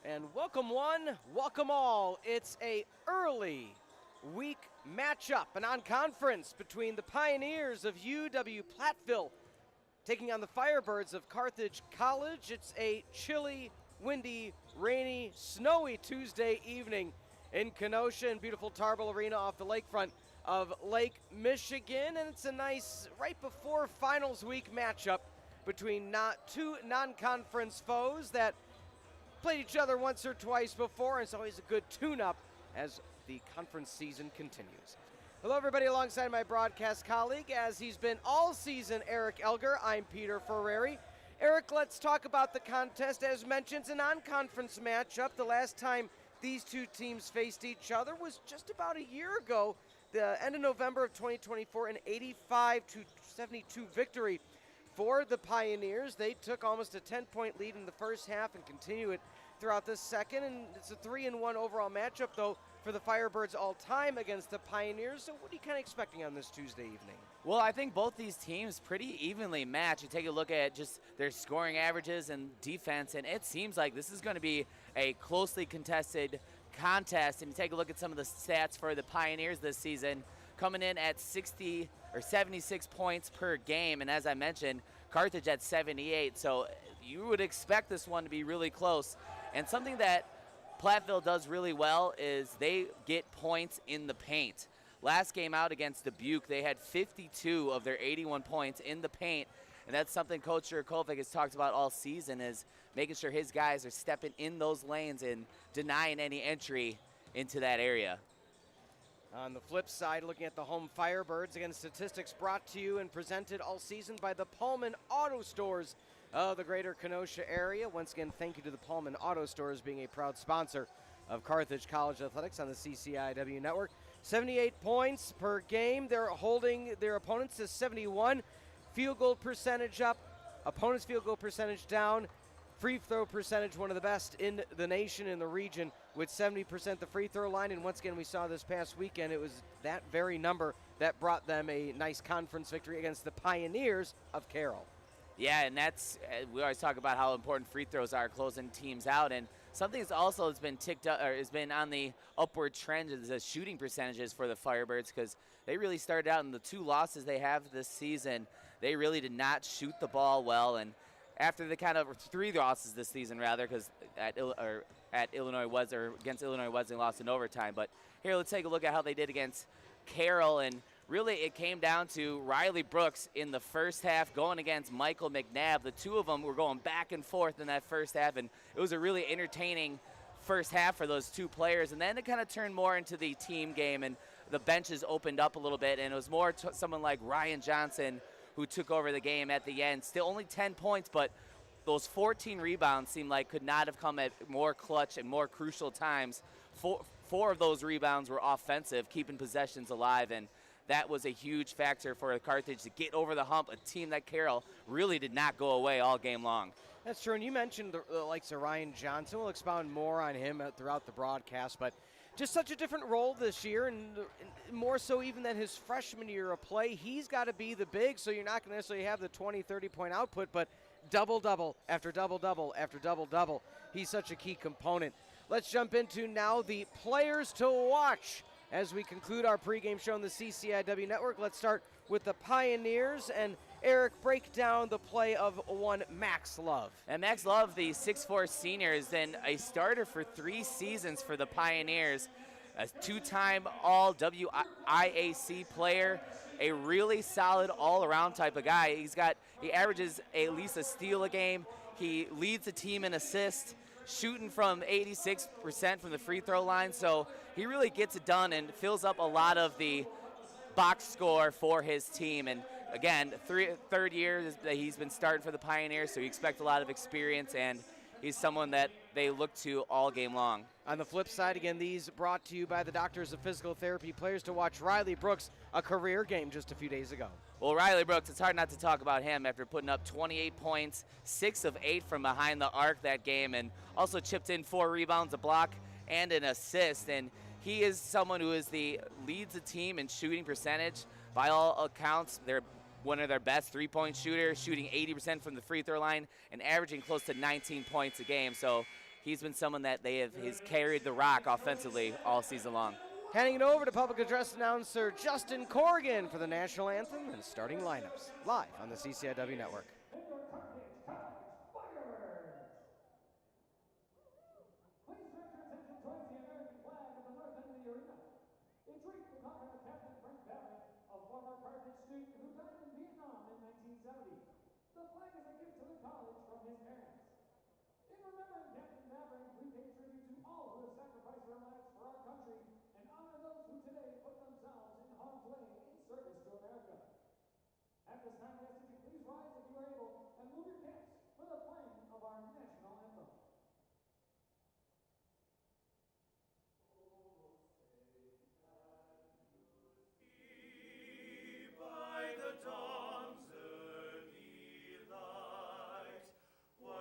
And welcome one, welcome all. It's a early week matchup, a non-conference between the Pioneers of UW Platteville taking on the Firebirds of Carthage College. It's a chilly, windy, rainy, snowy Tuesday evening in Kenosha in beautiful Tarble Arena off the lakefront of Lake Michigan. And it's a nice, right before finals week matchup between two non-conference foes that played each other once or twice before, and it's always a good tune-up as the conference season continues. Hello, everybody, alongside my broadcast colleague, as he's been all season, Eric Elger. I'm Peter Ferreri. Eric, let's talk about the contest. As mentioned, it's a non-conference matchup. The last time these two teams faced each other was just about a year ago, the end of November of 2024, an 85-72 victory for the Pioneers. They took almost a 10-point lead in the first half and continue it throughout the second. And it's a 3-1 overall matchup, though, for the Firebirds all-time against the Pioneers. So what are you kind of expecting on this Tuesday evening? Well, I think both these teams pretty evenly match. You take a look at just their scoring averages and defense, and it seems like this is going to be a closely contested contest. And you take a look at some of the stats for the Pioneers this season, coming in at 60 or 76 points per game, and as I mentioned, Carthage at 78. So you would expect this one to be really close. And something that Platteville does really well is they get points in the paint. Last game out against Dubuque, they had 52 of their 81 points in the paint, and that's something Coach Jurkovic has talked about all season, is making sure his guys are stepping in those lanes and denying any entry into that area. On the flip side, looking at the home Firebirds, again, statistics brought to you and presented all season by the Pullman Auto Stores of the greater Kenosha area. Once again, thank you to the Pullman Auto Stores being a proud sponsor of Carthage College Athletics on the CCIW network. 78 points per game. They're holding their opponents to 71. Field goal percentage up, opponent's field goal percentage down. Free throw percentage, one of the best in the nation, in the region, with 70% the free throw line. And once again, we saw this past weekend, it was that very number that brought them a nice conference victory against the Pioneers of Carroll. Yeah, and that's, we always talk about how important free throws are closing teams out. And something that's also has been ticked up, or has been on the upward trend, is the shooting percentages for the Firebirds, because they really started out in the two losses they have this season. They really did not shoot the ball well, and after the kind of three losses this season, rather, because against Illinois was they lost in overtime. But here, let's take a look at how they did against Carroll, and really it came down to Riley Brooks in the first half going against Michael McNabb. The two of them were going back and forth in that first half, and it was a really entertaining first half for those two players. And then it kind of turned more into the team game, and the benches opened up a little bit, and it was more someone like Ryan Johnson who took over the game at the end. Still only 10 points, but those 14 rebounds seemed like could not have come at more clutch and more crucial times. Four of those rebounds were offensive, keeping possessions alive, and that was a huge factor for Carthage to get over the hump, a team that Carroll really did not go away all game long. That's true, and you mentioned the likes of Ryan Johnson. We'll expound more on him throughout the broadcast, but just such a different role this year, and more so even than his freshman year of play. He's got to be the big, so you're not going to necessarily have the 20, 30-point output, but double-double after double-double after double-double. He's such a key component. Let's jump into now the players to watch as we conclude our pregame show on the CCIW network. Let's start with the Pioneers, and Eric, break down the play of one Max Love. And Max Love, the 6'4 senior, has been a starter for 3 seasons for the Pioneers, a 2-time All-WIAC player, a really solid all-around type of guy. He averages at least a steal a game. He leads the team in assists, shooting from 86% from the free throw line, so he really gets it done and fills up a lot of the box score for his team. And again, third year that he's been starting for the Pioneers, so you expect a lot of experience, and he's someone that they look to all game long. On the flip side, again, these brought to you by the Doctors of Physical Therapy. Players to watch: Riley Brooks, a career game just a few days ago. Well, Riley Brooks, it's hard not to talk about him after putting up 28 points, 6 of 8 from behind the arc that game, and also chipped in 4 rebounds, a block, and an assist. And he is someone who leads the team in shooting percentage. By all accounts, they're one of their best three-point shooters, shooting 80% from the free throw line and averaging close to 19 points a game. So he's been someone that he's carried the rock offensively all season long. Handing it over to public address announcer Justin Corrigan for the national anthem and starting lineups, live on the CCIW network. A former Carthage student who died in Vietnam in 1970. The flag is a gift to the college from his parents. In remembering Captain Maverick, we pay tribute to all who have sacrificed their lives for our country and honor those who today put themselves in harm's way in service to America. At this time, we ask that you please rise if you are able and move your caps for the playing of our national anthem.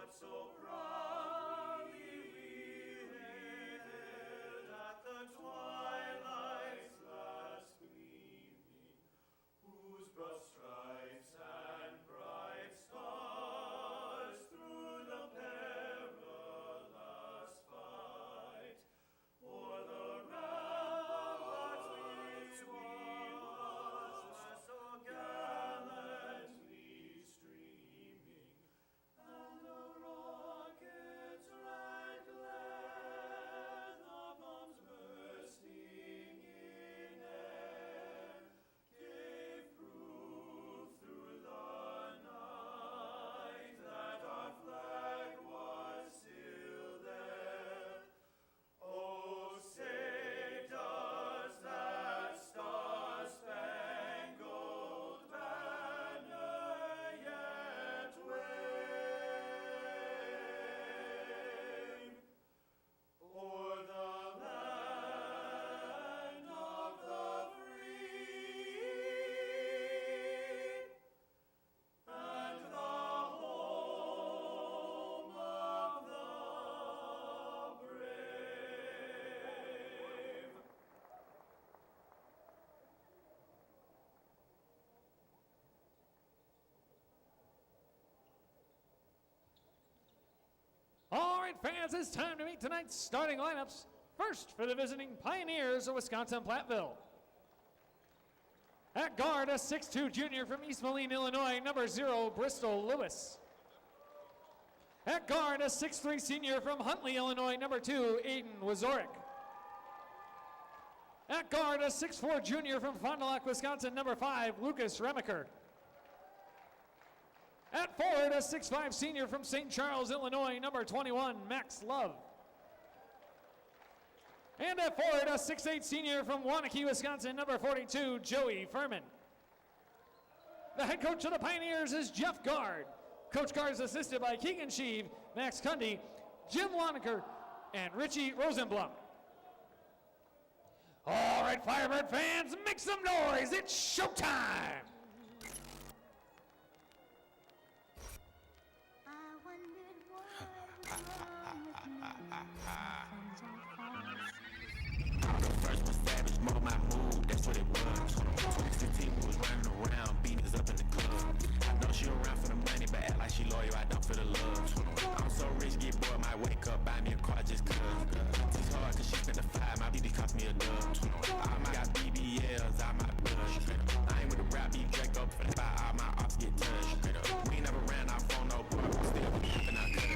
So proudly we hailed at the twilight's last gleaming, whose broad stripes and bright stars through the perilous fight o'er the ramparts which was so gallantly streaming, and the rocket's red glare, the bombs bursting in air, gave proof through the night that our flag was still there. Oh, say does that star-spangled banner yet wave o'er the land of the free and the home of the brave? All right, fans, it's time to meet tonight's starting lineups. First, for the visiting Pioneers of Wisconsin-Platteville. At guard, a 6'2" junior from East Moline, Illinois, number 0, Bristol Lewis. At guard, a 6'3" senior from Huntley, Illinois, number 2, Aiden Wazorek. At guard, a 6'4" junior from Fond du Lac, Wisconsin, number 5, Lucas Remaker. At forward, a 6'5" senior from St. Charles, Illinois, number 21, Max Love. And at forward, a 6'8" senior from Waunakee, Wisconsin, number 42, Joey Furman. The head coach of the Pioneers is Jeff Gard. Coach Gard is assisted by Keegan Sheave, Max Cundy, Jim Loneker, and Richie Rosenblum. All right, Firebird fans, make some noise. It's showtime. I wondered what was wrong with me. First was savage, mold my mood, that's what it was. 2016 was running around, beating us up in the club. I know she around for the money, but act like she loyal, I don't feel the love. I'm so rich, get bored, might wake up, buy me a car just cuz. It's hard cause she spent the 5, my BB cost me a dub. I got BBLs, I might blush. I ain't with the rap, beat Draco, for the buy, all my ops get touched. We never ran off on no bar, but still be having our cut.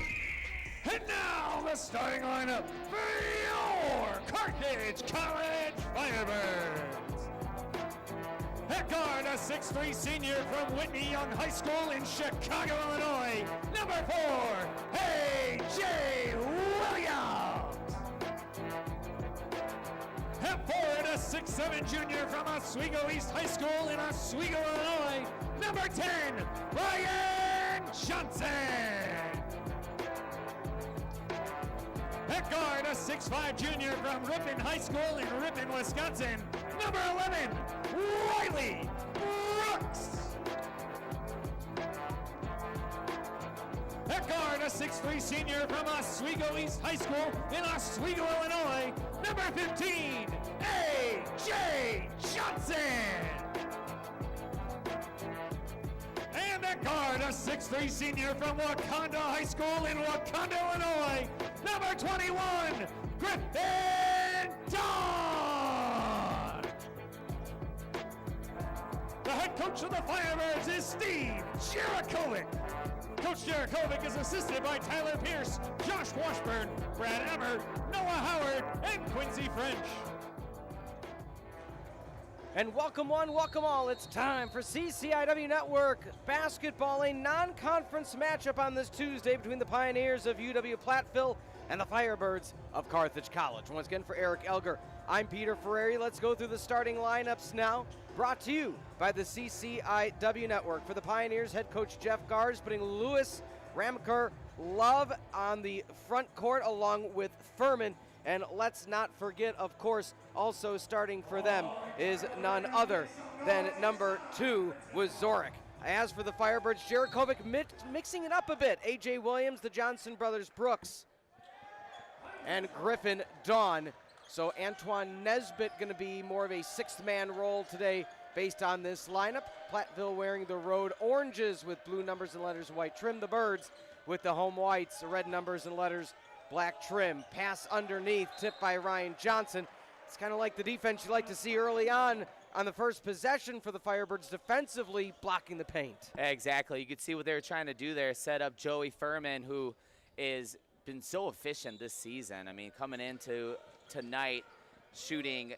And now the starting lineup for your Carthage College Firebirds. At guard, a 6'3" senior from Whitney Young High School in Chicago, Illinois, number 4, A.J. Williams. At forward, a 6'7" junior from Oswego East High School in Oswego, Illinois, number 10, Ryan Johnson. At guard, a 6'5" junior from Ripon High School in Ripon, Wisconsin, number 11, Riley Brooks. At guard, a 6'3" senior from Oswego East High School in Oswego, Illinois, number 15, A.J. Johnson. And at guard, a 6'3" senior from Wakanda High School in Wakanda, Illinois, number 21, Griffin Dawn. The head coach of the Firebirds is Steve Jerichovic. Coach Jerichovic is assisted by Tyler Pierce, Josh Washburn, Brad Emmert, Noah Howard, and Quincy French. And welcome one, welcome all. It's time for CCIW Network basketball, a non-conference matchup on this Tuesday between the Pioneers of UW Platteville and the Firebirds of Carthage College. Once again for Eric Elger, I'm Peter Ferreri. Let's go through the starting lineups now. Brought to you by the CCIW Network. For the Pioneers, head coach Jeff Gars putting Lewis, Ramker, Love on the front court along with Furman. And let's not forget, of course, also starting for them is none other than number 2 was Zorik. As for the Firebirds, Jerichovic mixing it up a bit. A.J. Williams, the Johnson brothers, Brooks, and Griffin Dawn. So Antoine Nesbitt going to be more of a sixth-man role today based on this lineup. Platteville wearing the road oranges with blue numbers and letters, white trim. The Birds with the home whites, the red numbers and letters, black trim. Pass underneath, tipped by Ryan Johnson. It's kind of like the defense you like to see early on the first possession for the Firebirds, defensively blocking the paint. Exactly. You could see what they were trying to do there, set up Joey Furman, who is been so efficient this season. I mean, coming into tonight, shooting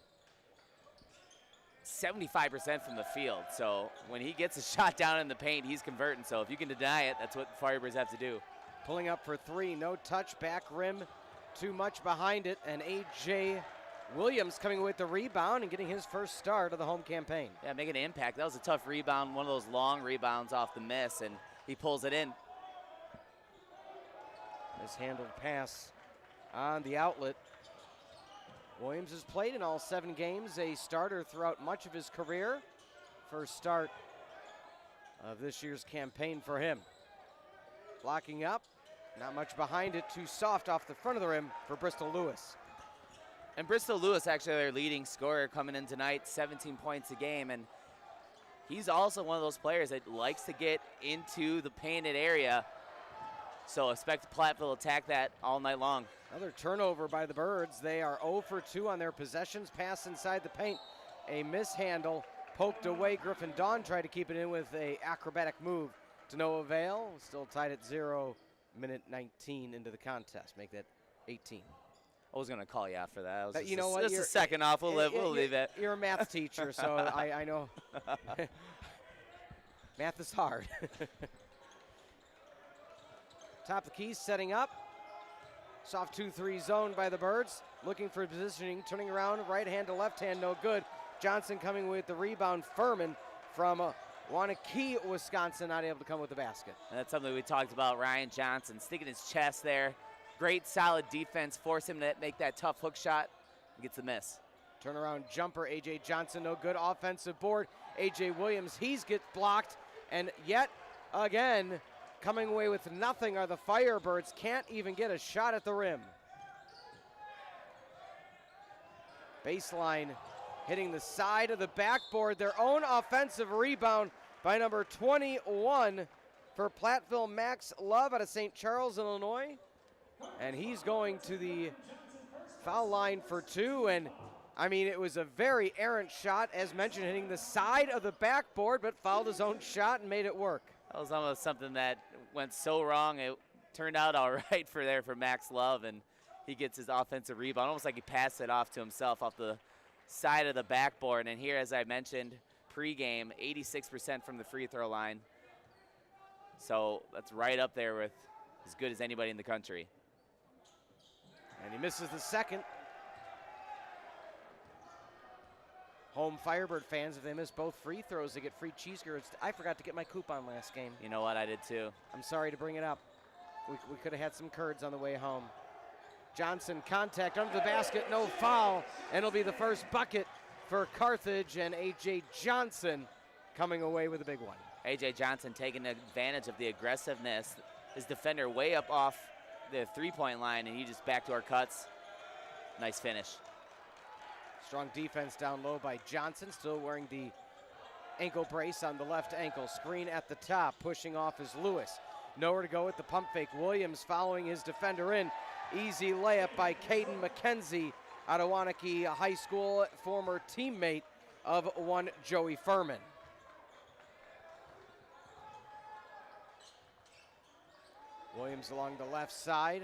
75% from the field. So when he gets a shot down in the paint, he's converting. So if you can deny it, that's what the Firebirds have to do. Pulling up for 3, no touch, back rim, too much behind it, and A.J. Williams coming with the rebound and getting his first start of the home campaign. Yeah, making an impact. That was a tough rebound, one of those long rebounds off the miss, and he pulls it in. Mishandled pass on the outlet. Williams has played in all 7 games, a starter throughout much of his career. First start of this year's campaign for him. Blocking up, not much behind it, too soft off the front of the rim for Bristol Lewis. And Bristol Lewis, actually their leading scorer coming in tonight, 17 points a game, and he's also one of those players that likes to get into the painted area. So expect Platteville to attack that all night long. Another turnover by the Birds. They are 0 for 2 on their possessions. Pass inside the paint, a mishandle, poked away. Griffin Dawn tried to keep it in with a acrobatic move to no avail. Still tied at 0, minute 19 into the contest. Make that 18. I was going to call you after that. You know what? Just a second off. We'll leave it. You're a math teacher, so I know. Math is hard. Top of the key, setting up. Soft 2-3 zone by the Birds. Looking for positioning, turning around, right hand to left hand, no good. Johnson coming with the rebound. Furman from Waunakee, Wisconsin, not able to come with the basket. And that's something we talked about, Ryan Johnson sticking his chest there. Great solid defense, force him to make that tough hook shot, and gets the miss. Turnaround jumper, A.J. Johnson, no good. Offensive board, A.J. Williams, he's gets blocked, and yet again, coming away with nothing are the Firebirds. Can't even get a shot at the rim. Baseline hitting the side of the backboard. Their own offensive rebound by number 21 for Platteville, Max Love out of St. Charles, Illinois. And he's going to the foul line for 2. And I mean, it was a very errant shot, as mentioned, hitting the side of the backboard, but fouled his own shot and made it work. That was almost something that went so wrong. It turned out all right for Max Love, and he gets his offensive rebound, almost like he passed it off to himself off the side of the backboard. And here, as I mentioned, pregame, 86% from the free throw line. So that's right up there with as good as anybody in the country. And he misses the second. Home Firebird fans, if they miss both free throws, they get free cheese curds. I forgot to get my coupon last game. You know what? I did too. I'm sorry to bring it up. We could have had some curds on the way home. Johnson contact under the basket, no foul, and it'll be the first bucket for Carthage, and A.J. Johnson coming away with a big one. A.J. Johnson taking advantage of the aggressiveness. His defender way up off the three-point line, and he just backdoor cuts. Nice finish. Strong defense down low by Johnson, still wearing the ankle brace on the left ankle. Screen at the top, pushing off is Lewis. Nowhere to go with the pump fake. Williams following his defender in. Easy layup by Caden McKenzie out of Wanakee High School, former teammate of one Joey Furman. Williams along the left side.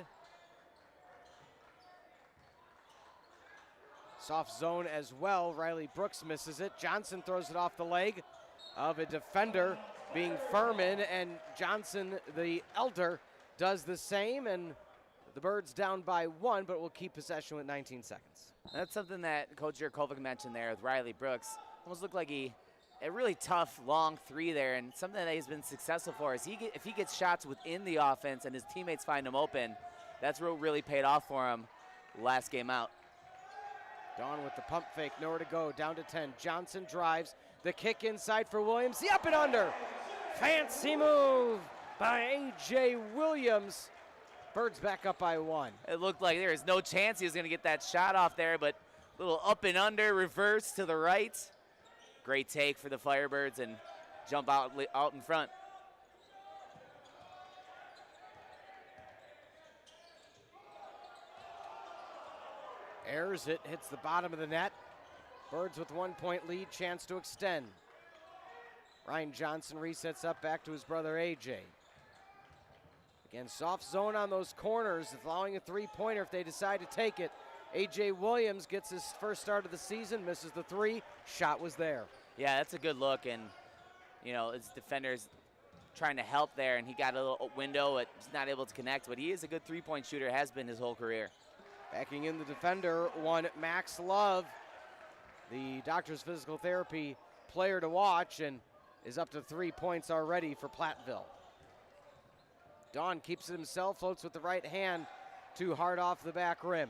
Soft zone as well. Riley Brooks misses it. Johnson throws it off the leg of a defender, being Furman, and Johnson, the elder, does the same, and the Birds down by 1, but will keep possession with 19 seconds. That's something that Coach Jurkovic mentioned there with Riley Brooks. Almost looked like a really tough, long three there, and something that he's been successful for is if he gets shots within the offense and his teammates find him open, that's what really paid off for him last game out. Dawn with the pump fake, nowhere to go, down to 10. Johnson drives, the kick inside for Williams, the up and under. Fancy move by A.J. Williams. Birds back up by 1. It looked like there was no chance he was going to get that shot off there, but a little up and under, reverse to the right. Great take for the Firebirds and jump out in front. Airs it, hits the bottom of the net. Birds with 1 point lead, chance to extend. Ryan Johnson resets up back to his brother AJ. Again, soft zone on those corners, allowing a three-pointer if they decide to take it. AJ Williams gets his first start of the season, misses the 3. Shot was there. Yeah, that's a good look, and you know, his defender's trying to help there, and he got a little window, but he's not able to connect, but he is a good three-point shooter, has been his whole career. Backing in the defender, one Max Love, the doctor's physical therapy player to watch, and is up to 3 points already for Platteville. Dawn keeps it himself, floats with the right hand, too hard off the back rim.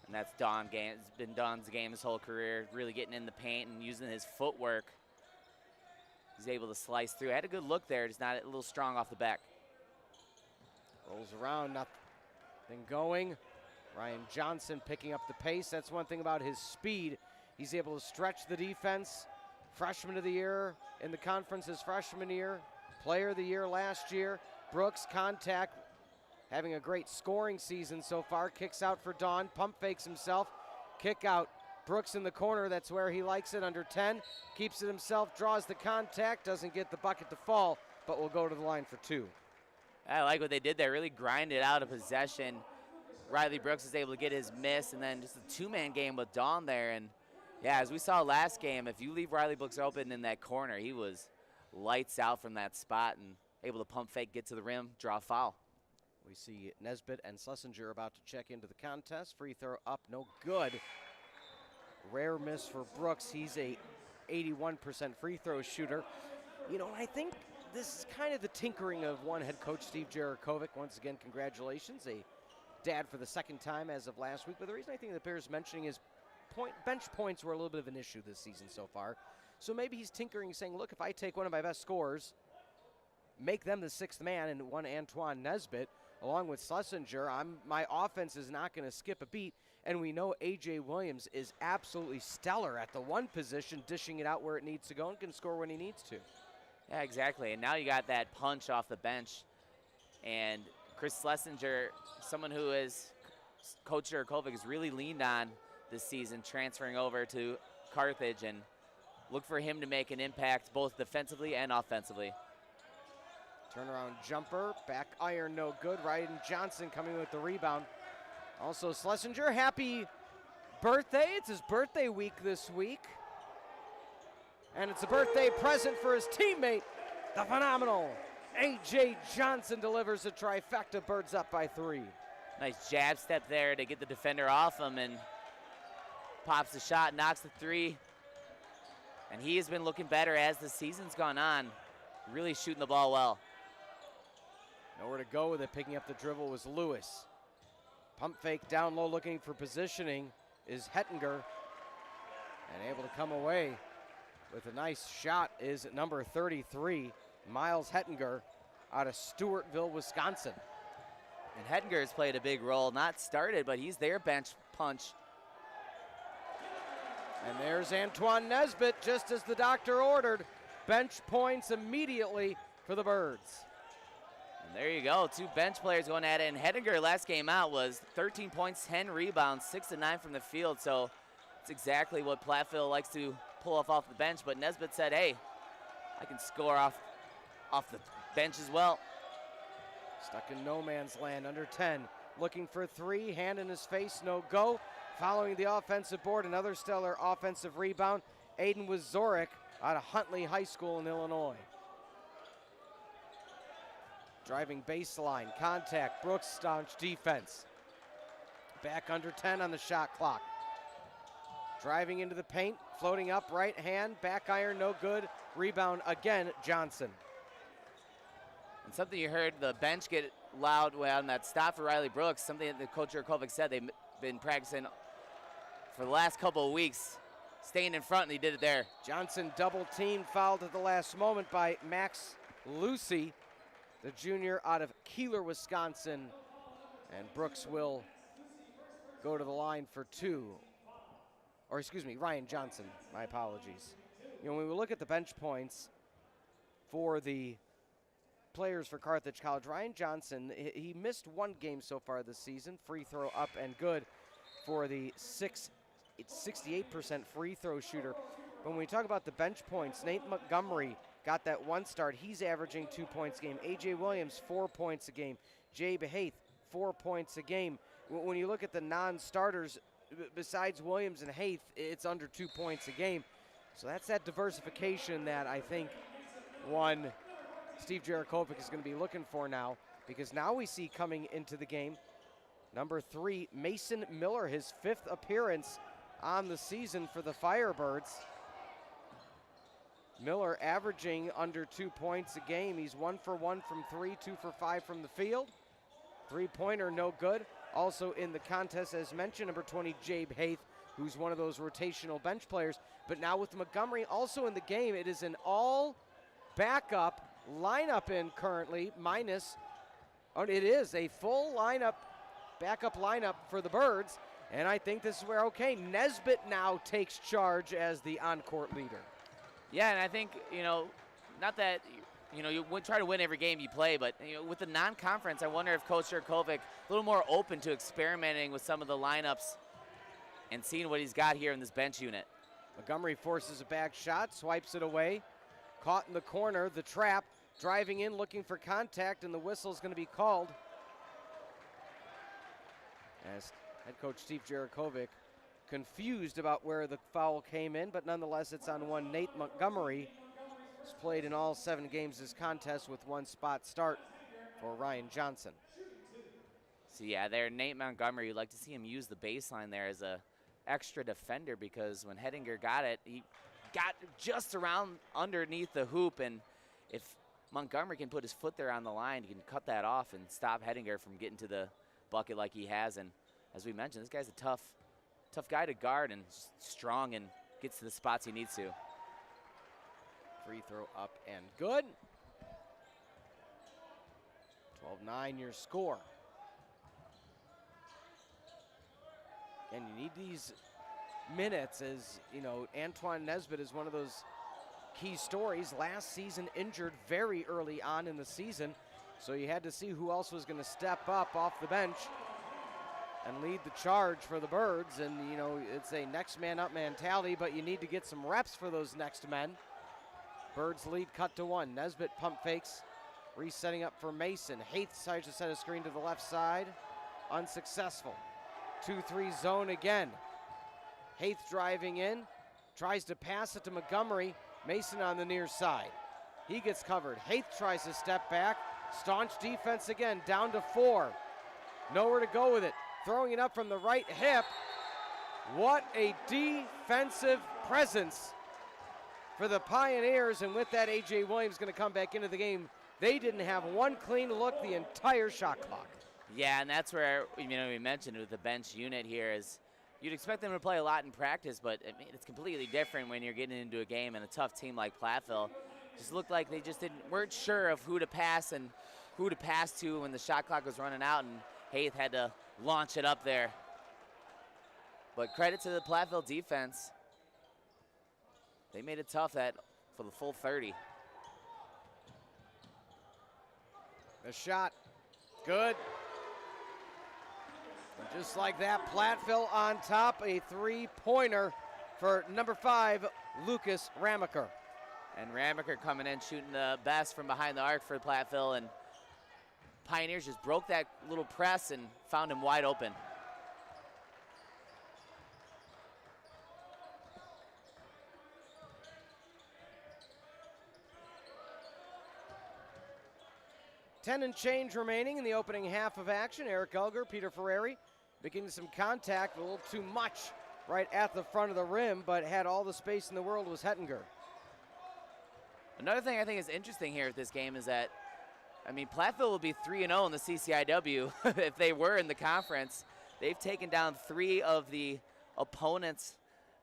And that's Dawn game. It's been Dawn's game his whole career, really getting in the paint and using his footwork. He's able to slice through. Had a good look there, just not a little strong off the back. Rolls around, nothing going. Ryan Johnson picking up the pace. That's one thing about his speed. He's able to stretch the defense. Freshman of the year in the conference his freshman year. Player of the year last year. Brooks, contact, having a great scoring season so far. Kicks out for Dawn, pump fakes himself. Kick out, Brooks in the corner, that's where he likes it, under 10. Keeps it himself, draws the contact, doesn't get the bucket to fall, but will go to the line for 2. I like what they did there, really grinded out of possession. Riley Brooks is able to get his miss, and then just a two-man game with Dawn there. And yeah, as we saw last game, if you leave Riley Brooks open in that corner, he was lights out from that spot and able to pump fake, get to the rim, draw a foul. We see Nesbitt and Schlesinger about to check into the contest. Free throw up, no good. Rare miss for Brooks. He's a 81% free throw shooter. You know, I think this is kind of the tinkering of one head coach, Steve Jarakovic. Once again, congratulations. A dad for the second time as of last week. But the reason I think the bears mentioning is bench points were a little bit of an issue this season so far. So maybe he's tinkering, saying, look, if I take one of my best scorers, make them the sixth man, and one Antoine Nesbitt, along with Schlesinger, my offense is not going to skip a beat. And we know A.J. Williams is absolutely stellar at the one position, dishing it out where it needs to go and can score when he needs to. Yeah, exactly. And now you got that punch off the bench. And Chris Schlesinger, someone who is Coach Jurkovic has really leaned on this season, transferring over to Carthage, and look for him to make an impact both defensively and offensively. Turnaround jumper, back iron, no good. Ryan Johnson coming with the rebound. Also Schlesinger, happy birthday. It's his birthday week this week. And it's a birthday present for his teammate, the phenomenal A.J. Johnson delivers a trifecta. Birds up by 3. Nice jab step there to get the defender off him, and pops the shot, knocks the 3. And he has been looking better as the season's gone on, really shooting the ball well. Nowhere to go with it. Picking up the dribble was Lewis. Pump fake down low, looking for positioning is Hettinger. And able to come away with a nice shot is number 33, Miles Hettinger, out of Stewartville, Wisconsin. And Hettinger has played a big role, not started, but he's their bench punch. And there's Antoine Nesbitt, just as the doctor ordered. Bench points immediately for the Birds. And there you go, 2 bench players going at it. And Hedinger last game out was 13 points, 10 rebounds, 6 of 9 from the field. So it's exactly what Platteville likes to pull off the bench. But Nesbitt said, hey, I can score off the bench as well. Stuck in no man's land, under 10. Looking for 3, hand in his face, no go. Following the offensive board, another stellar offensive rebound. Aiden Wazorek out of Huntley High School in Illinois. Driving baseline, contact, Brooks staunch defense. Back under 10 on the shot clock. Driving into the paint, floating up, right hand, back iron, no good. Rebound again, Johnson. And something you heard the bench get loud on that stop for Riley Brooks, something that the coach Jurkovic said they've been practicing for the last couple of weeks, staying in front, and he did it there. Johnson double teamed, fouled at the last moment by Max Lucy, the junior out of Keeler, Wisconsin. And Brooks will go to the line for 2. Or excuse me, Ryan Johnson, my apologies. You know, when we look at the bench points for the players for Carthage College, Ryan Johnson, he missed 1 game so far this season, free throw up and good for the 68% free throw shooter. But when we talk about the bench points, Nate Montgomery got that 1 start. He's averaging 2 points a game. A.J. Williams, 4 points a game. Jabe Haith, 4 points a game. When you look at the non-starters, besides Williams and Haith, it's under 2 points a game. So that's that diversification that I think Steve Jarakovic is going to be looking for now, because now we see coming into the game, number 3, Mason Miller, his 5th appearance on the season for the Firebirds. Miller averaging under 2 points a game. He's 1 for 1 from 3, 2 for 5 from the field. 3-pointer, no good. Also in the contest, as mentioned, number 20, Jabe Haith, who's one of those rotational bench players. But now with Montgomery also in the game, it is an all backup lineup in currently, it is a full lineup, backup lineup for the Birds. And I think this is where, okay, Nesbitt now takes charge as the on-court leader. Yeah, and I think, not that, you would try to win every game you play, but with the non-conference, I wonder if Coach Jurkovic a little more open to experimenting with some of the lineups and seeing what he's got here in this bench unit. Montgomery forces a back shot, swipes it away. Caught in the corner, the trap, driving in, looking for contact, and the whistle's going to be called. As head coach Steve Jarakovic confused about where the foul came in, but nonetheless it's on one Nate Montgomery. He's played in all 7 games this contest with 1 spot start for Ryan Johnson. So yeah, there Nate Montgomery, you'd like to see him use the baseline there as a extra defender, because when Hedinger got it, he got just around underneath the hoop, and if Montgomery can put his foot there on the line, he can cut that off and stop Hedinger from getting to the bucket like he has. And as we mentioned, this guy's a tough guy to guard, and strong, and gets to the spots he needs to. Free throw up and good. 12-9 your score. And you need these minutes, as Antoine Nesbitt is one of those key stories. Last season injured very early on in the season, so you had to see who else was going to step up off the bench and lead the charge for the Birds. And it's a next man up mentality, but you need to get some reps for those next men. Birds lead cut to 1. Nesbitt pump fakes, resetting up for Mason. Haith tries to set a screen to the left side, unsuccessful. 2-3 zone again. Haith driving in, tries to pass it to Montgomery. Mason on the near side. He gets covered. Haith tries to step back. Staunch defense again, down to 4. Nowhere to go with it. Throwing it up from the right hip. What a defensive presence for the Pioneers, and with that, A.J. Williams going to come back into the game. They didn't have one clean look the entire shot clock. Yeah, and that's where, we mentioned with the bench unit here is you'd expect them to play a lot in practice, but it's completely different when you're getting into a game and a tough team like Platteville. Just looked like they just weren't sure of who to pass and who to pass to when the shot clock was running out, and Haith had to launch it up there. But credit to the Platteville defense. they made it tough for the full 30. The shot, good. And just like that, Platteville on top, a three-pointer for number 5, Lucas Ramaker. And Ramaker coming in, shooting the best from behind the arc for Platteville, and Pioneers just broke that little press and found him wide open. Ten and change remaining in the opening half of action. Eric Elger, Peter Ferreri making some contact, a little too much right at the front of the rim, but had all the space in the world was Hettinger. Another thing I think is interesting here at this game is that, I mean, Platteville will be 3-0 in the CCIW if they were in the conference. They've taken down 3 of the opponents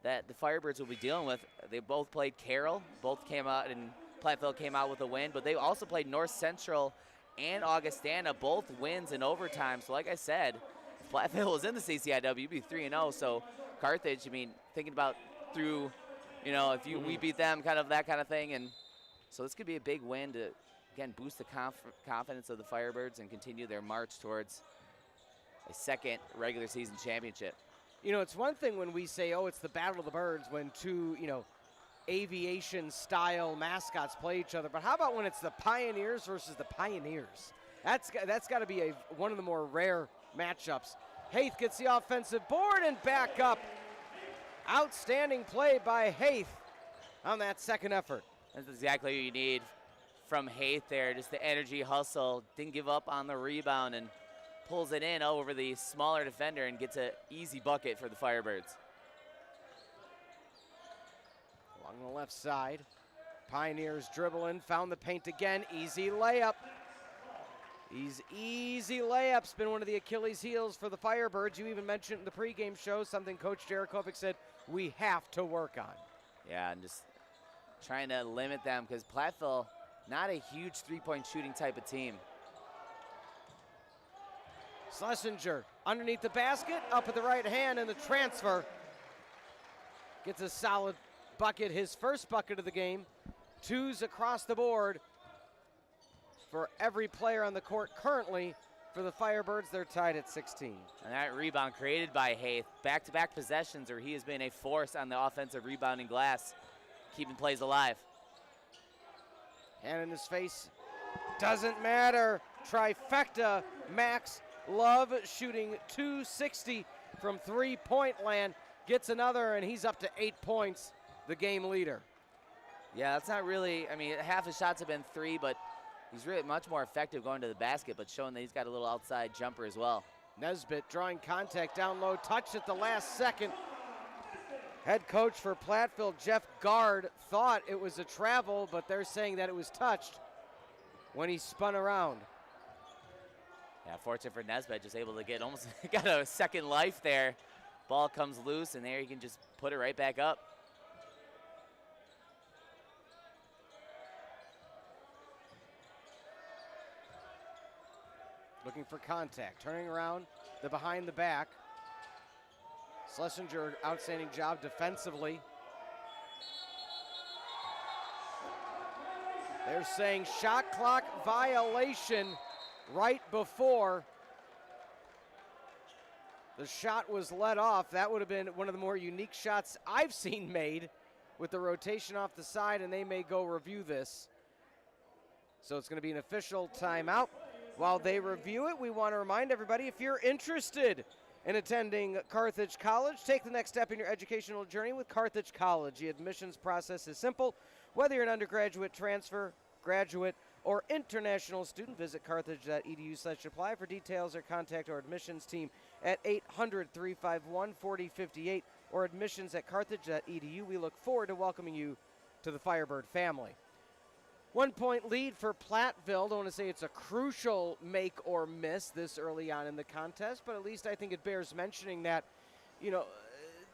that the Firebirds will be dealing with. They both played Carroll, both came out, and Platteville came out with a win, but they also played North Central and Augustana, both wins in overtime. So like I said, if Platteville was in the CCIW, you'd be 3-0. So Carthage, I mean, thinking about through, you know, if we beat them, kind of that kind of thing. And so this could be a big win to, again, boost the confidence of the Firebirds and continue their march towards a second regular season championship. You know, it's one thing when we say, oh, it's the Battle of the Birds when two, you know, aviation-style mascots play each other. But how about when it's the Pioneers versus the Pioneers? That's got to be one of the more rare matchups. Haith gets the offensive board and back up. Outstanding play by Haith on that second effort. That's exactly what you need from Haith there, just the energy, hustle, didn't give up on the rebound and pulls it in over the smaller defender and gets an easy bucket for the Firebirds. Along the left side, Pioneers dribbling, found the paint again, easy layup. These easy layups been one of the Achilles heels for the Firebirds. You even mentioned in the pregame show something Coach Jarakovic said we have to work on. Yeah, and just trying to limit them because Platteville, not a huge three-point shooting type of team. Schlesinger underneath the basket, up at the right hand, and the transfer. Gets a solid bucket, his first bucket of the game. 2s across the board for every player on the court currently. For the Firebirds, they're tied at 16. And that rebound created by Haith. Back-to-back possessions where he has been a force on the offensive rebounding glass, keeping plays alive. Hand in his face, doesn't matter. Trifecta, Max Love shooting 260 from three-point land. Gets another, and he's up to 8 points, the game leader. Yeah, that's not really, I mean, half his shots have been 3, but he's really much more effective going to the basket, but showing that he's got a little outside jumper as well. Nesbitt drawing contact down low, touched at the last second. Head coach for Platteville, Jeff Gard, thought it was a travel, but they're saying that it was touched when he spun around. Yeah, fortunate for Nesbitt, just able to get almost, got a second life there. Ball comes loose, and there he can just put it right back up. Looking for contact, turning around, the behind the back. Schlesinger, outstanding job defensively. They're saying shot clock violation right before the shot was let off. That would have been one of the more unique shots I've seen made with the rotation off the side, and they may go review this. So it's going to be an official timeout. While they review it, we want to remind everybody, if you're interested in attending Carthage College, take the next step in your educational journey with Carthage College. The admissions process is simple. Whether you're an undergraduate, transfer, graduate, or international student, visit carthage.edu/apply for details or contact our admissions team at 800-351-4058 or admissions@carthage.edu. We look forward to welcoming you to the Firebird family. 1 point lead for Platteville. Don't want to say it's a crucial make or miss this early on in the contest, but at least I think it bears mentioning that, you know,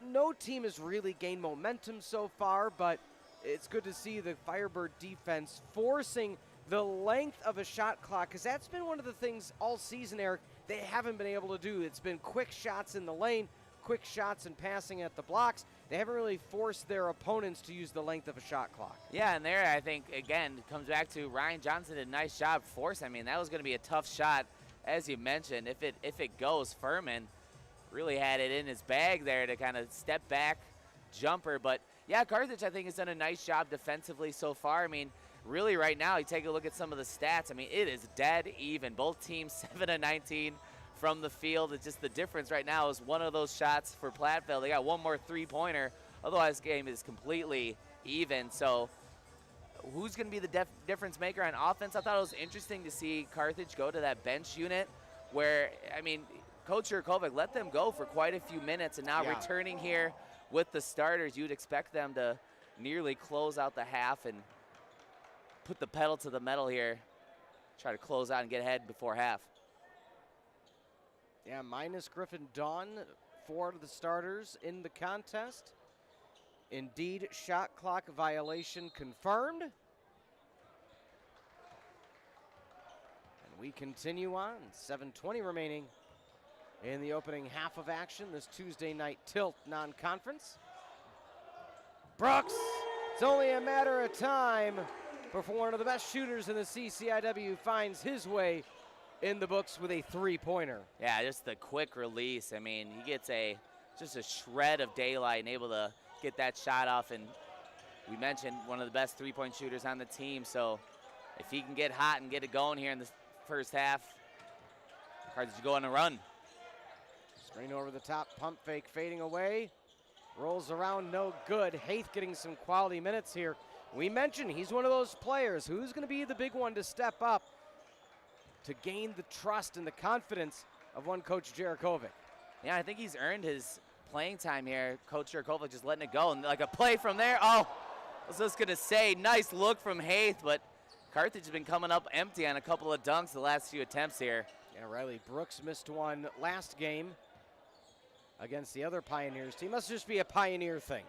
no team has really gained momentum so far, but it's good to see the Firebird defense forcing the length of a shot clock, because that's been one of the things all season, Eric, they haven't been able to do. It's been quick shots in the lane, quick shots and passing at the blocks. they haven't really forced their opponents to use the length of a shot clock. Yeah, and there I think, again, it comes back to Ryan Johnson did a nice job forcing. I mean, that was going to be a tough shot, as you mentioned. If it goes, Furman really had it in his bag there to kind of step back jumper. But, yeah, Carthage, I think, has done a nice job defensively so far. I mean, really right now, you take a look at some of the stats. I mean, it is dead even. Both teams 7 of 19 from the field. It's just the difference right now is one of those shots for Platteville. They got one more three-pointer. Otherwise, the game is completely even. So who's going to be the difference maker on offense? I thought it was interesting to see Carthage go to that bench unit where, I mean, Coach Jurkovic let them go for quite a few minutes, and now returning here with the starters, you'd expect them to nearly close out the half and put the pedal to the metal here, try to close out and get ahead before half. Yeah, minus Griffin Dawn, 4 of the starters in the contest. Indeed, shot clock violation confirmed. And we continue on, 7:20 remaining in the opening half of action, this Tuesday night tilt non-conference. Brooks, it's only a matter of time before one of the best shooters in the CCIW finds his way in the books with a three-pointer. Yeah, just the quick release. I mean, he gets just a shred of daylight and able to get that shot off. And we mentioned one of the best three-point shooters on the team. So if he can get hot and get it going here in the first half, Carthage go on a run. Screen over the top, pump fake fading away. Rolls around, no good. Haith getting some quality minutes here. We mentioned he's one of those players. Who's going to be the big one to step up to gain the trust and the confidence of one Coach Jurkovic? Yeah, I think he's earned his playing time here. Coach Jurkovic just letting it go. And like a play from there. Oh, I was just going to say, nice look from Haith, but Carthage has been coming up empty on a couple of dunks the last few attempts here. Yeah, Riley Brooks missed one last game against the other Pioneers team. Must just be a Pioneer thing.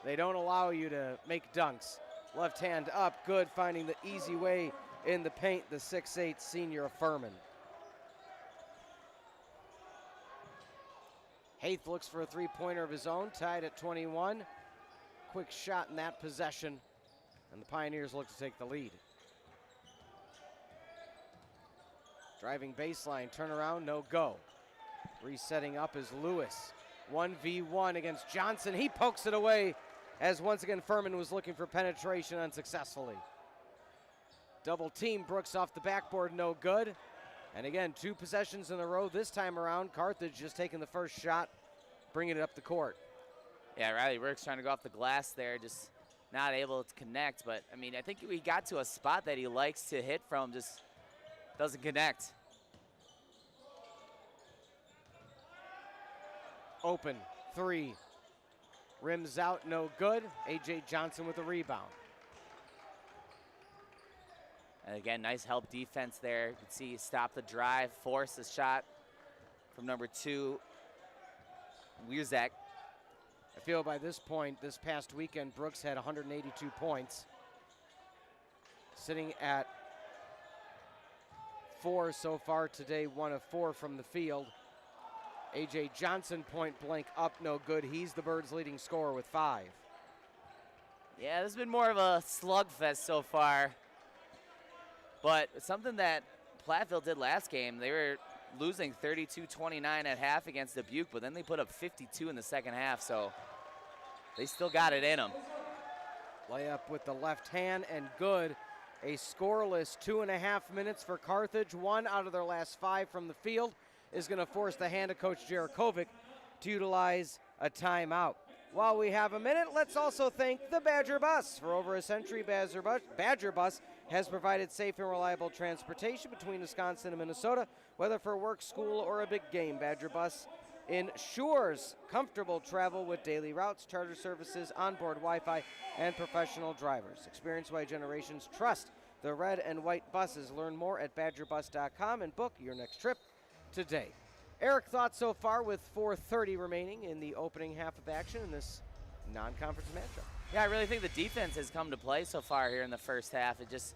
They don't allow you to make dunks. Left hand up, good, finding the easy way in the paint, the 6'8 senior of Furman. Haith looks for a three-pointer of his own, tied at 21. Quick shot in that possession, and the Pioneers look to take the lead. Driving baseline, turnaround, no go. Resetting up is Lewis. 1v1 against Johnson. He pokes it away as once again Furman was looking for penetration unsuccessfully. Double team, Brooks off the backboard, no good. And again, 2 possessions in a row. This time around, Carthage just taking the first shot, bringing it up the court. Yeah, Riley Brooks trying to go off the glass there, just not able to connect. But, I mean, I think we got to a spot that he likes to hit from, just doesn't connect. Open, 3. Rims out, no good. A.J. Johnson with a rebound. And again, nice help defense there. You can see stop the drive, force the shot from number 2, Wierzak. I feel by this point, this past weekend, Brooks had 182 points. Sitting at 4 so far today, 1 of 4 from the field. A.J. Johnson, point blank up, no good. He's the Birds' leading scorer with 5. Yeah, this has been more of a slugfest so far. But something that Platteville did last game, they were losing 32-29 at half against Dubuque, but then they put up 52 in the second half, so they still got it in them. Layup with the left hand and good. A scoreless 2.5 minutes for Carthage. 1 out of their last 5 from the field is going to force the hand of Coach Jurkovic to utilize a timeout. While we have a minute, let's also thank the Badger Bus. For over a century, Badger Bus has provided safe and reliable transportation between Wisconsin and Minnesota, whether for work, school, or a big game. Badger Bus ensures comfortable travel with daily routes, charter services, onboard Wi-Fi, and professional drivers. Experienced why generations trust the red and white buses. Learn more at badgerbus.com and book your next trip today. Eric, thoughts so far with 4:30 remaining in the opening half of action in this non-conference matchup? Yeah, I really think the defense has come to play so far here in the first half. It just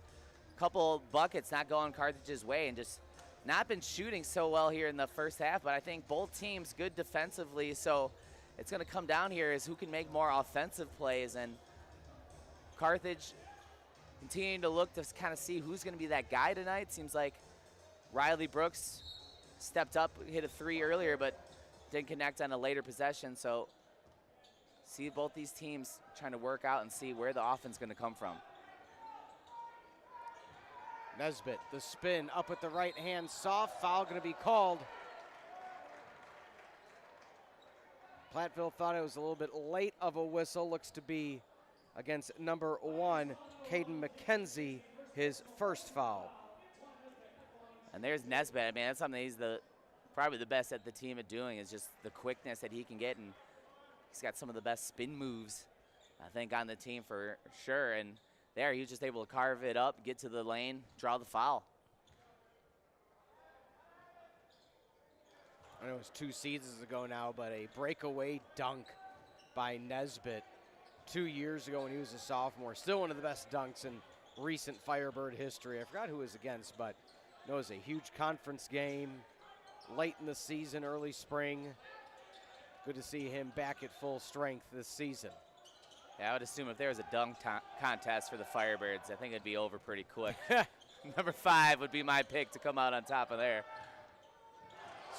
a couple buckets not going Carthage's way and just not been shooting so well here in the first half, but I think both teams good defensively. So it's going to come down here is who can make more offensive plays, and Carthage continuing to look to kind of see who's going to be that guy tonight. Seems like Riley Brooks stepped up, hit a 3 earlier, but didn't connect on a later possession. So see both these teams trying to work out and see where the offense is going to come from. Nesbitt, the spin up with the right hand, soft foul going to be called. Platteville thought it was a little bit late of a whistle. Looks to be against number 1, Caden McKenzie, his first foul. And there's Nesbitt. I mean, that's something he's probably the best at the team at doing, is just the quickness that he can get, and he's got some of the best spin moves, I think, on the team for sure. And there, he was just able to carve it up, get to the lane, draw the foul. I know it was 2 seasons ago now, but a breakaway dunk by Nesbitt 2 years ago when he was a sophomore. Still one of the best dunks in recent Firebird history. I forgot who it was against, but it was a huge conference game late in the season, early spring. Good to see him back at full strength this season. Yeah, I would assume if there was a dunk contest for the Firebirds, I think it'd be over pretty quick. Number 5 would be my pick to come out on top of there.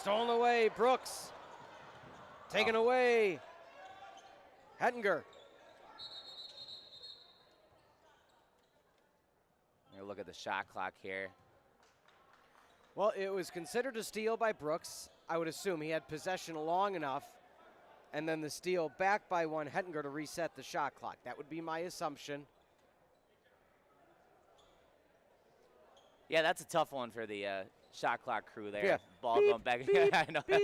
Stolen away, Brooks. Taken away, Hettinger. Look at the shot clock here. Well, it was considered a steal by Brooks. I would assume he had possession long enough, and then the steal back by 1 Hettinger to reset the shot clock. That would be my assumption. Yeah, that's a tough one for the shot clock crew there. Yeah. Ball Beep, going back. beep, I know. beep.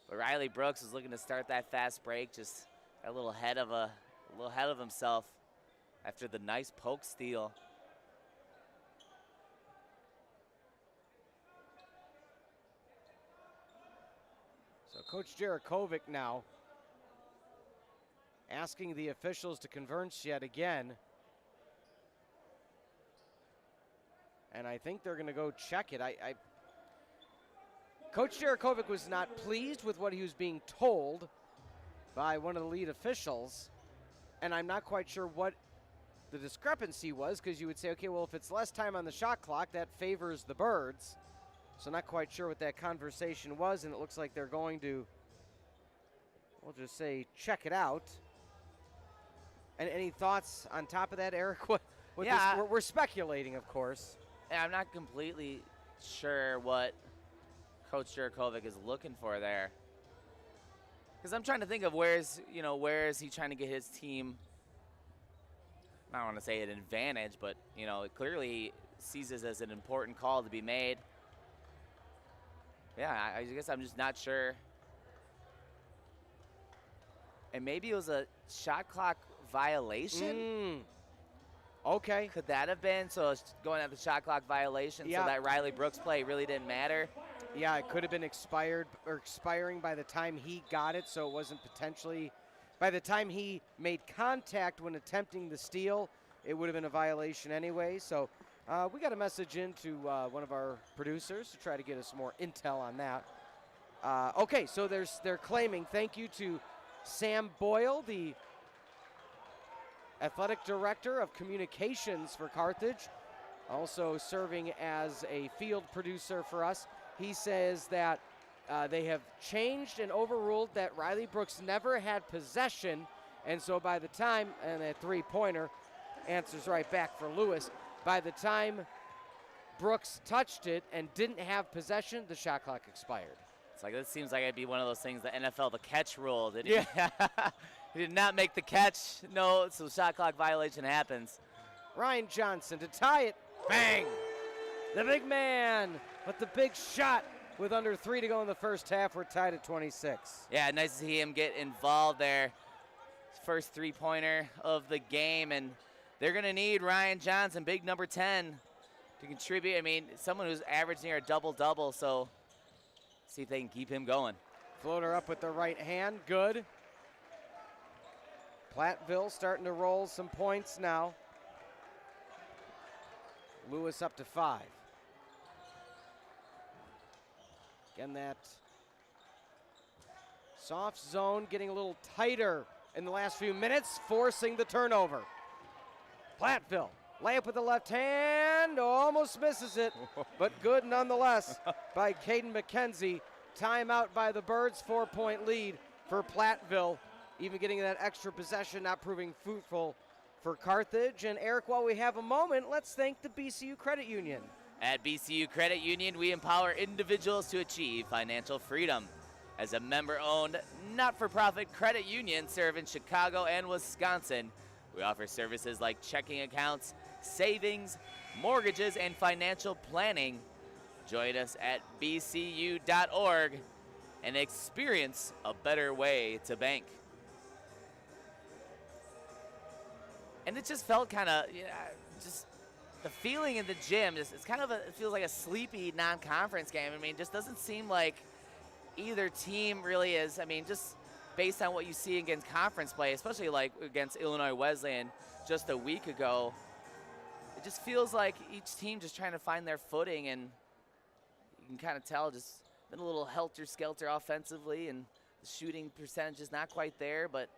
But Riley Brooks was looking to start that fast break, just a little ahead of himself after the nice poke steal. So Coach Jarakovic now asking the officials to converge yet again. And I think they're going to go check it. Coach Jarakovic was not pleased with what he was being told by one of the lead officials. And I'm not quite sure what the discrepancy was, because you would say, okay, well, if it's less time on the shot clock, that favors the Birds. So not quite sure what that conversation was, and it looks like they're going to, we'll just say, check it out. And any thoughts on top of that, Eric? Yeah. We're speculating, of course. And I'm not completely sure what Coach Jarakovic is looking for there, because I'm trying to think of where is he trying to get his team, I don't want to say an advantage, but clearly he sees this as an important call to be made. Yeah, I guess I'm just not sure. And maybe it was a shot clock violation. Okay. Could that have been? So it's going at the shot clock violation, Yeah. so that Riley Brooks play really didn't matter. Yeah, it could have been expiring by the time he got it, so it wasn't potentially, by the time he made contact when attempting the steal, it would have been a violation anyway. So we got a message in to one of our producers to try to get us more intel on that. Okay, so they're claiming, thank you to Sam Boyle, the athletic director of communications for Carthage, also serving as a field producer for us. He says that they have changed and overruled that Riley Brooks never had possession, and so by the time, and a three-pointer answers right back for Lewis, by the time Brooks touched it and didn't have possession, the shot clock expired. It's like, this seems like it'd be one of those things, the NFL, the catch rule. Yeah. He did not make the catch. No, so shot clock violation happens. Ryan Johnson to tie it. Bang! The big man with the big shot with under 3 to go in the first half. We're tied at 26. Yeah, nice to see him get involved there. First three-pointer of the game, and they're going to need Ryan Johnson, big number 10, to contribute. I mean, someone who's averaging near a double-double, so see if they can keep him going. Floater up with the right hand. Good. Platteville starting to roll some points now. Lewis up to 5. Again, that Soft zone getting a little tighter in the last few minutes, forcing the turnover. Platteville, layup with the left hand, almost misses it, but good nonetheless by Caden McKenzie. Timeout by the Birds, 4-point lead for Platteville. Even getting that extra possession not proving fruitful for Carthage. And Eric, while we have a moment, let's thank the BCU Credit Union. At BCU Credit Union, we empower individuals to achieve financial freedom. As a member-owned, not-for-profit credit union serving Chicago and Wisconsin, we offer services like checking accounts, savings, mortgages, and financial planning. Join us at bcu.org and experience a better way to bank. And it just felt kind of, just the feeling in the gym, it feels like a sleepy non-conference game. I mean, just doesn't seem like either team really is. I mean, just based on what you see against conference play, especially like against Illinois Wesleyan just a week ago, it just feels like each team just trying to find their footing, and you can kind of tell just been a little helter-skelter offensively, and the shooting percentage is not quite there, but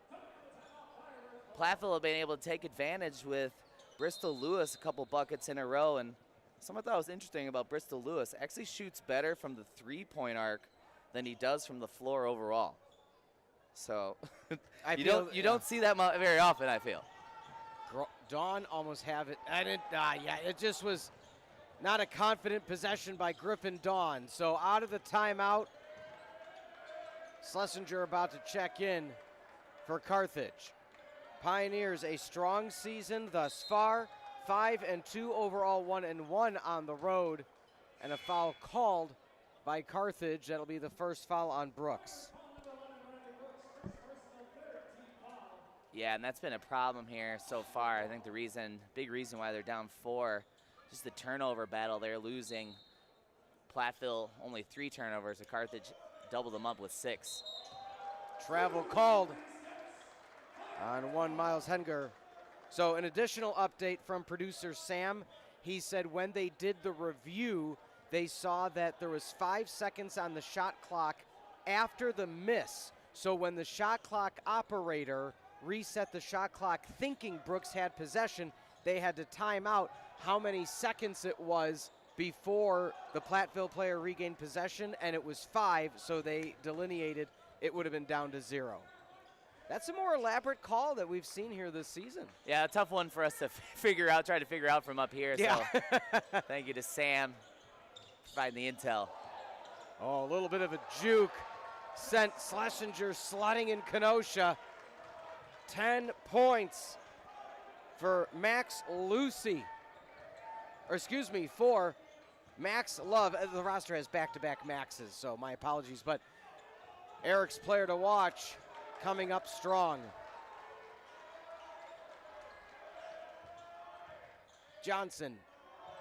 Platteville have been able to take advantage with Bristol Lewis a couple buckets in a row. And something I thought was interesting about Bristol Lewis, actually shoots better from the three-point arc than he does from the floor overall. So you don't see that very often, I feel. Dawn almost have it. It just was not a confident possession by Griffin Dawn. So out of the timeout, Schlesinger about to check in for Carthage. Pioneers a strong season thus far, 5-2 overall, 1-1 on the road, and a foul called by Carthage. That'll be the first foul on Brooks. Yeah, and that's been a problem here so far. I think big reason why they're down 4, just the turnover battle they're losing. Platteville only 3 turnovers, and Carthage doubled them up with 6. Travel called on one Miles Henger. So an additional update from producer Sam. He said when they did the review, they saw that there was 5 seconds on the shot clock after the miss. So when the shot clock operator reset the shot clock thinking Brooks had possession, they had to time out how many seconds it was before the Platteville player regained possession, and it was 5, so they delineated it would have been down to 0. That's a more elaborate call that we've seen here this season. Yeah, a tough one for us to try to figure out from up here. Yeah. So thank you to Sam for providing the intel. Oh, a little bit of a juke sent Schlesinger sliding in Kenosha. 10 points for Max Lucy. For Max Love. The roster has back-to-back Maxes, so my apologies. But Eric's player to watch coming up strong. Johnson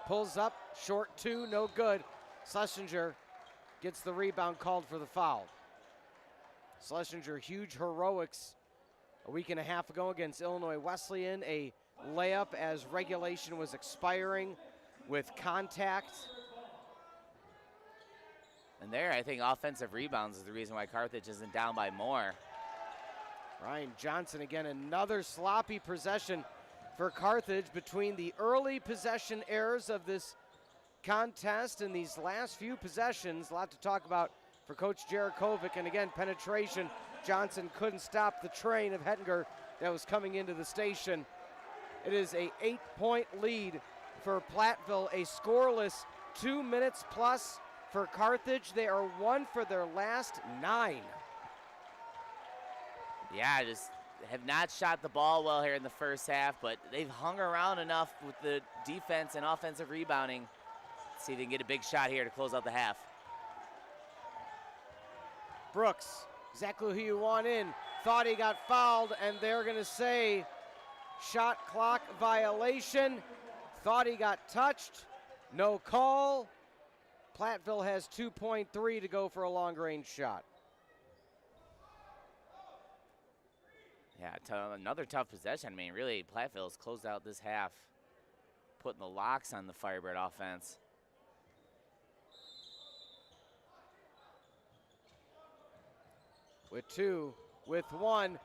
pulls up, short 2, no good. Schlesinger gets the rebound, called for the foul. Schlesinger, huge heroics a week and a half ago against Illinois Wesleyan, a layup as regulation was expiring with contact. And there, I think offensive rebounds is the reason why Carthage isn't down by more. Ryan Johnson again, another sloppy possession for Carthage. Between the early possession errors of this contest and these last few possessions, a lot to talk about for Coach Jarakovic. And again, penetration. Johnson couldn't stop the train of Hettinger that was coming into the station. It is a 8-point lead for Platteville, a scoreless 2 minutes plus for Carthage. They are 1 for their last 9. Yeah, just have not shot the ball well here in the first half, but they've hung around enough with the defense and offensive rebounding. Let's see if they can get a big shot here to close out the half. Brooks, exactly who you want in. Thought he got fouled, and they're going to say shot clock violation. Thought he got touched. No call. Platteville has 2.3 to go for a long-range shot. Yeah, another tough possession. I mean, really, Platteville's closed out this half, putting the locks on the Firebird offense. with 2, with 1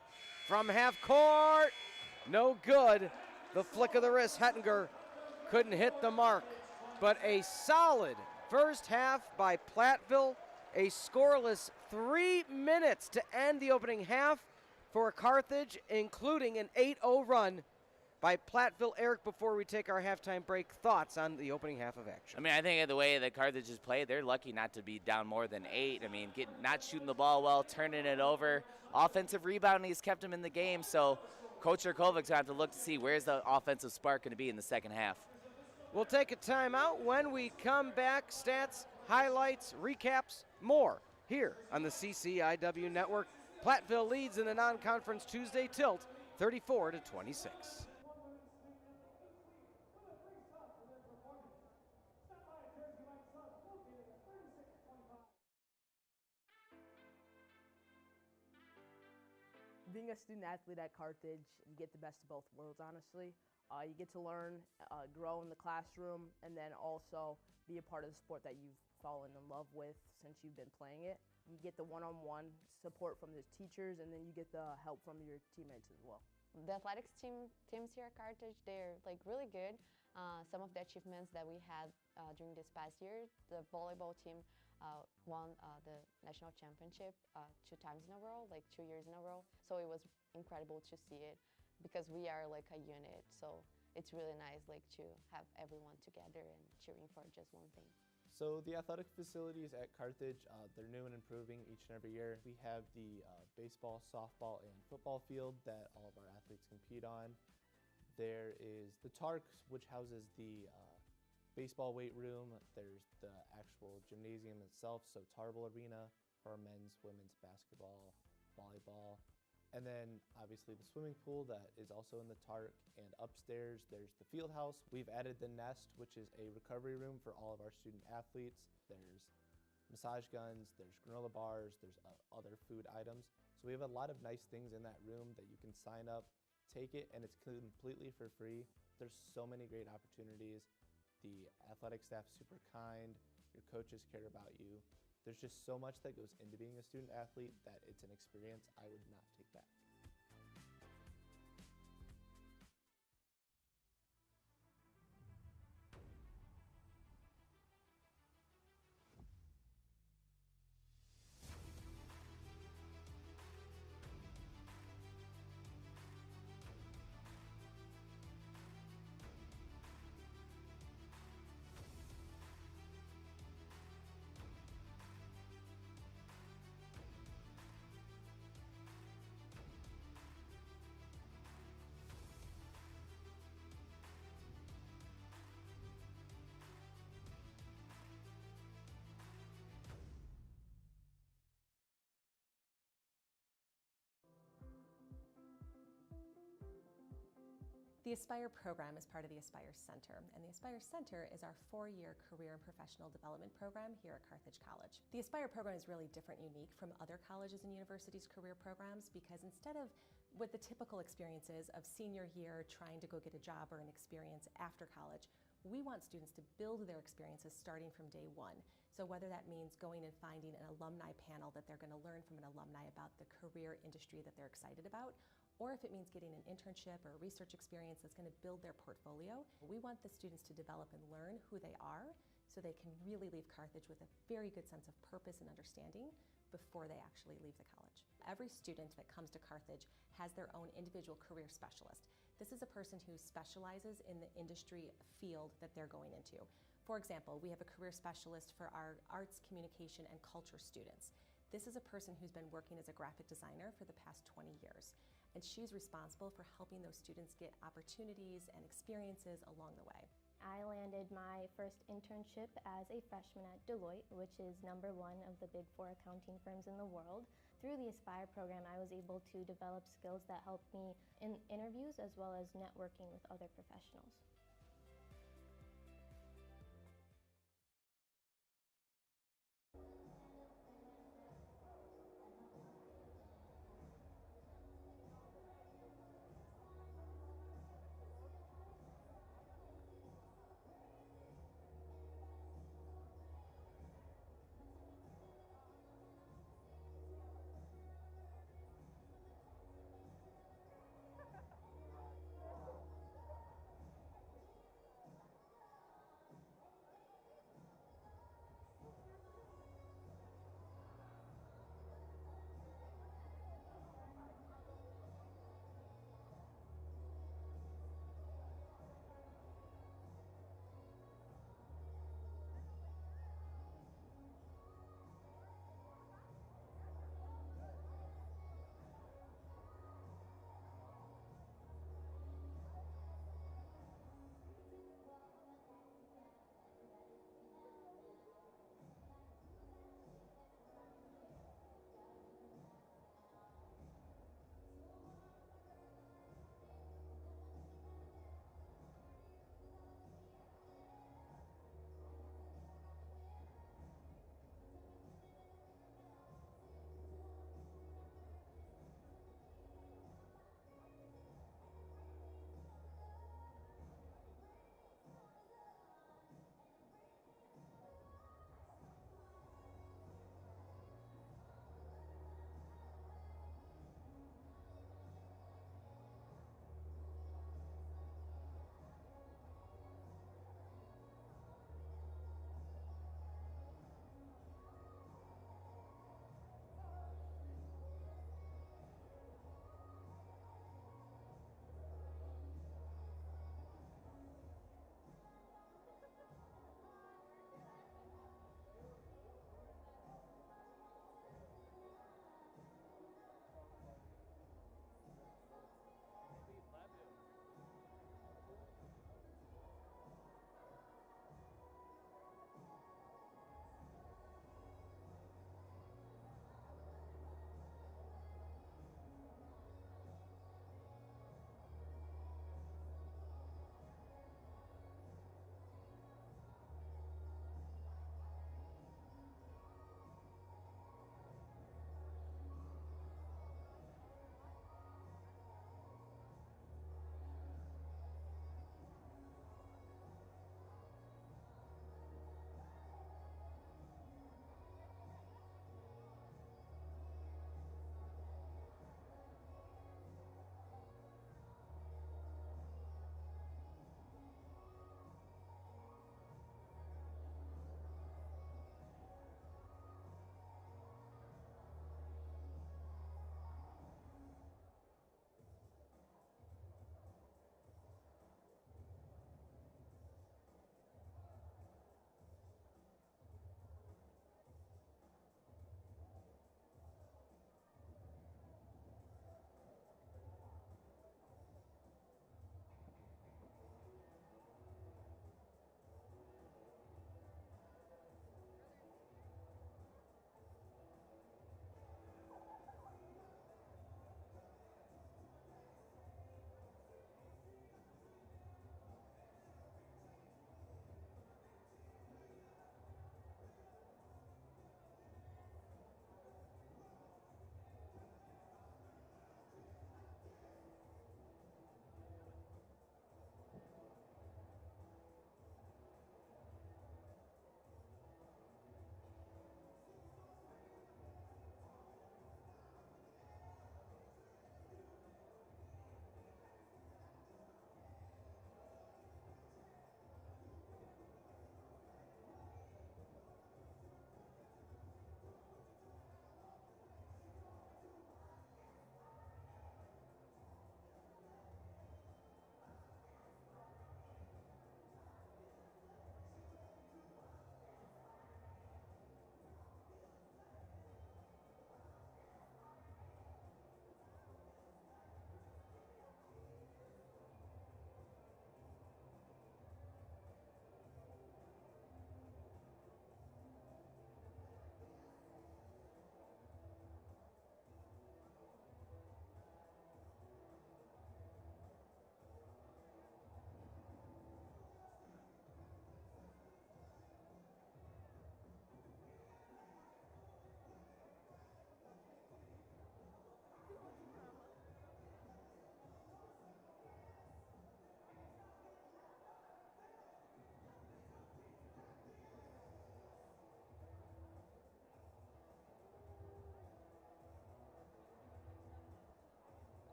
from half court. No good. The flick of the wrist. Hettinger couldn't hit the mark. But a solid first half by Platteville. A scoreless 3 minutes to end the opening half for Carthage, including an 8-0 run by Platteville. Eric, before we take our halftime break, thoughts on the opening half of action? I mean, I think of the way that Carthage has played, they're lucky not to be down more than 8. I mean, not shooting the ball well, turning it over. Offensive rebounding has kept them in the game, so Coach Jerkovic's going to have to look to see where's the offensive spark going to be in the second half. We'll take a timeout. When we come back, stats, highlights, recaps, more here on the CCIW Network. Platteville leads in the non-conference Tuesday tilt 34-26. Being a student athlete at Carthage, you get the best of both worlds, honestly. You get to learn, grow in the classroom, and then also be a part of the sport that you've fallen in love with since you've been playing it. You get the one-on-one support from the teachers, and then you get the help from your teammates as well. The athletics teams here at Carthage, they're like really good. Some of the achievements that we had during this past year, the volleyball team won the national championship 2 times in a row, like 2 years in a row. So it was incredible to see it because we are like a unit. So it's really nice like to have everyone together and cheering for just one thing. So the athletic facilities at Carthage, they're new and improving each and every year. We have the baseball, softball, and football field that all of our athletes compete on. There is the Tark, which houses the baseball weight room. There's the actual gymnasium itself, so Tarble Arena for our men's, women's basketball, volleyball. And then obviously the swimming pool that is also in the Tark, and upstairs there's the field house. We've added the Nest, which is a recovery room for all of our student athletes. There's massage guns, there's granola bars, there's other food items. So we have a lot of nice things in that room that you can sign up, take it, and it's completely for free. There's so many great opportunities. The athletic staff's super kind, your coaches care about you. There's just so much that goes into being a student athlete that it's an experience I would not take back. The Aspire program is part of the Aspire Center, and the Aspire Center is our 4-year career and professional development program here at Carthage College. The Aspire program is really different and unique from other colleges and universities' career programs because instead of what the typical experiences of senior year trying to go get a job or an experience after college, we want students to build their experiences starting from day one. So whether that means going and finding an alumni panel that they're going to learn from an alumni about the career industry that they're excited about, or if it means getting an internship or a research experience that's going to build their portfolio, we want the students to develop and learn who they are so they can really leave Carthage with a very good sense of purpose and understanding before they actually leave the college. Every student that comes to Carthage has their own individual career specialist. This is a person who specializes in the industry field that they're going into. For example, we have a career specialist for our arts, communication, and culture students. This is a person who's been working as a graphic designer for the past 20 years. And she's responsible for helping those students get opportunities and experiences along the way. I landed my first internship as a freshman at Deloitte, which is #1 of the Big 4 accounting firms in the world. Through the Aspire program, I was able to develop skills that helped me in interviews as well as networking with other professionals.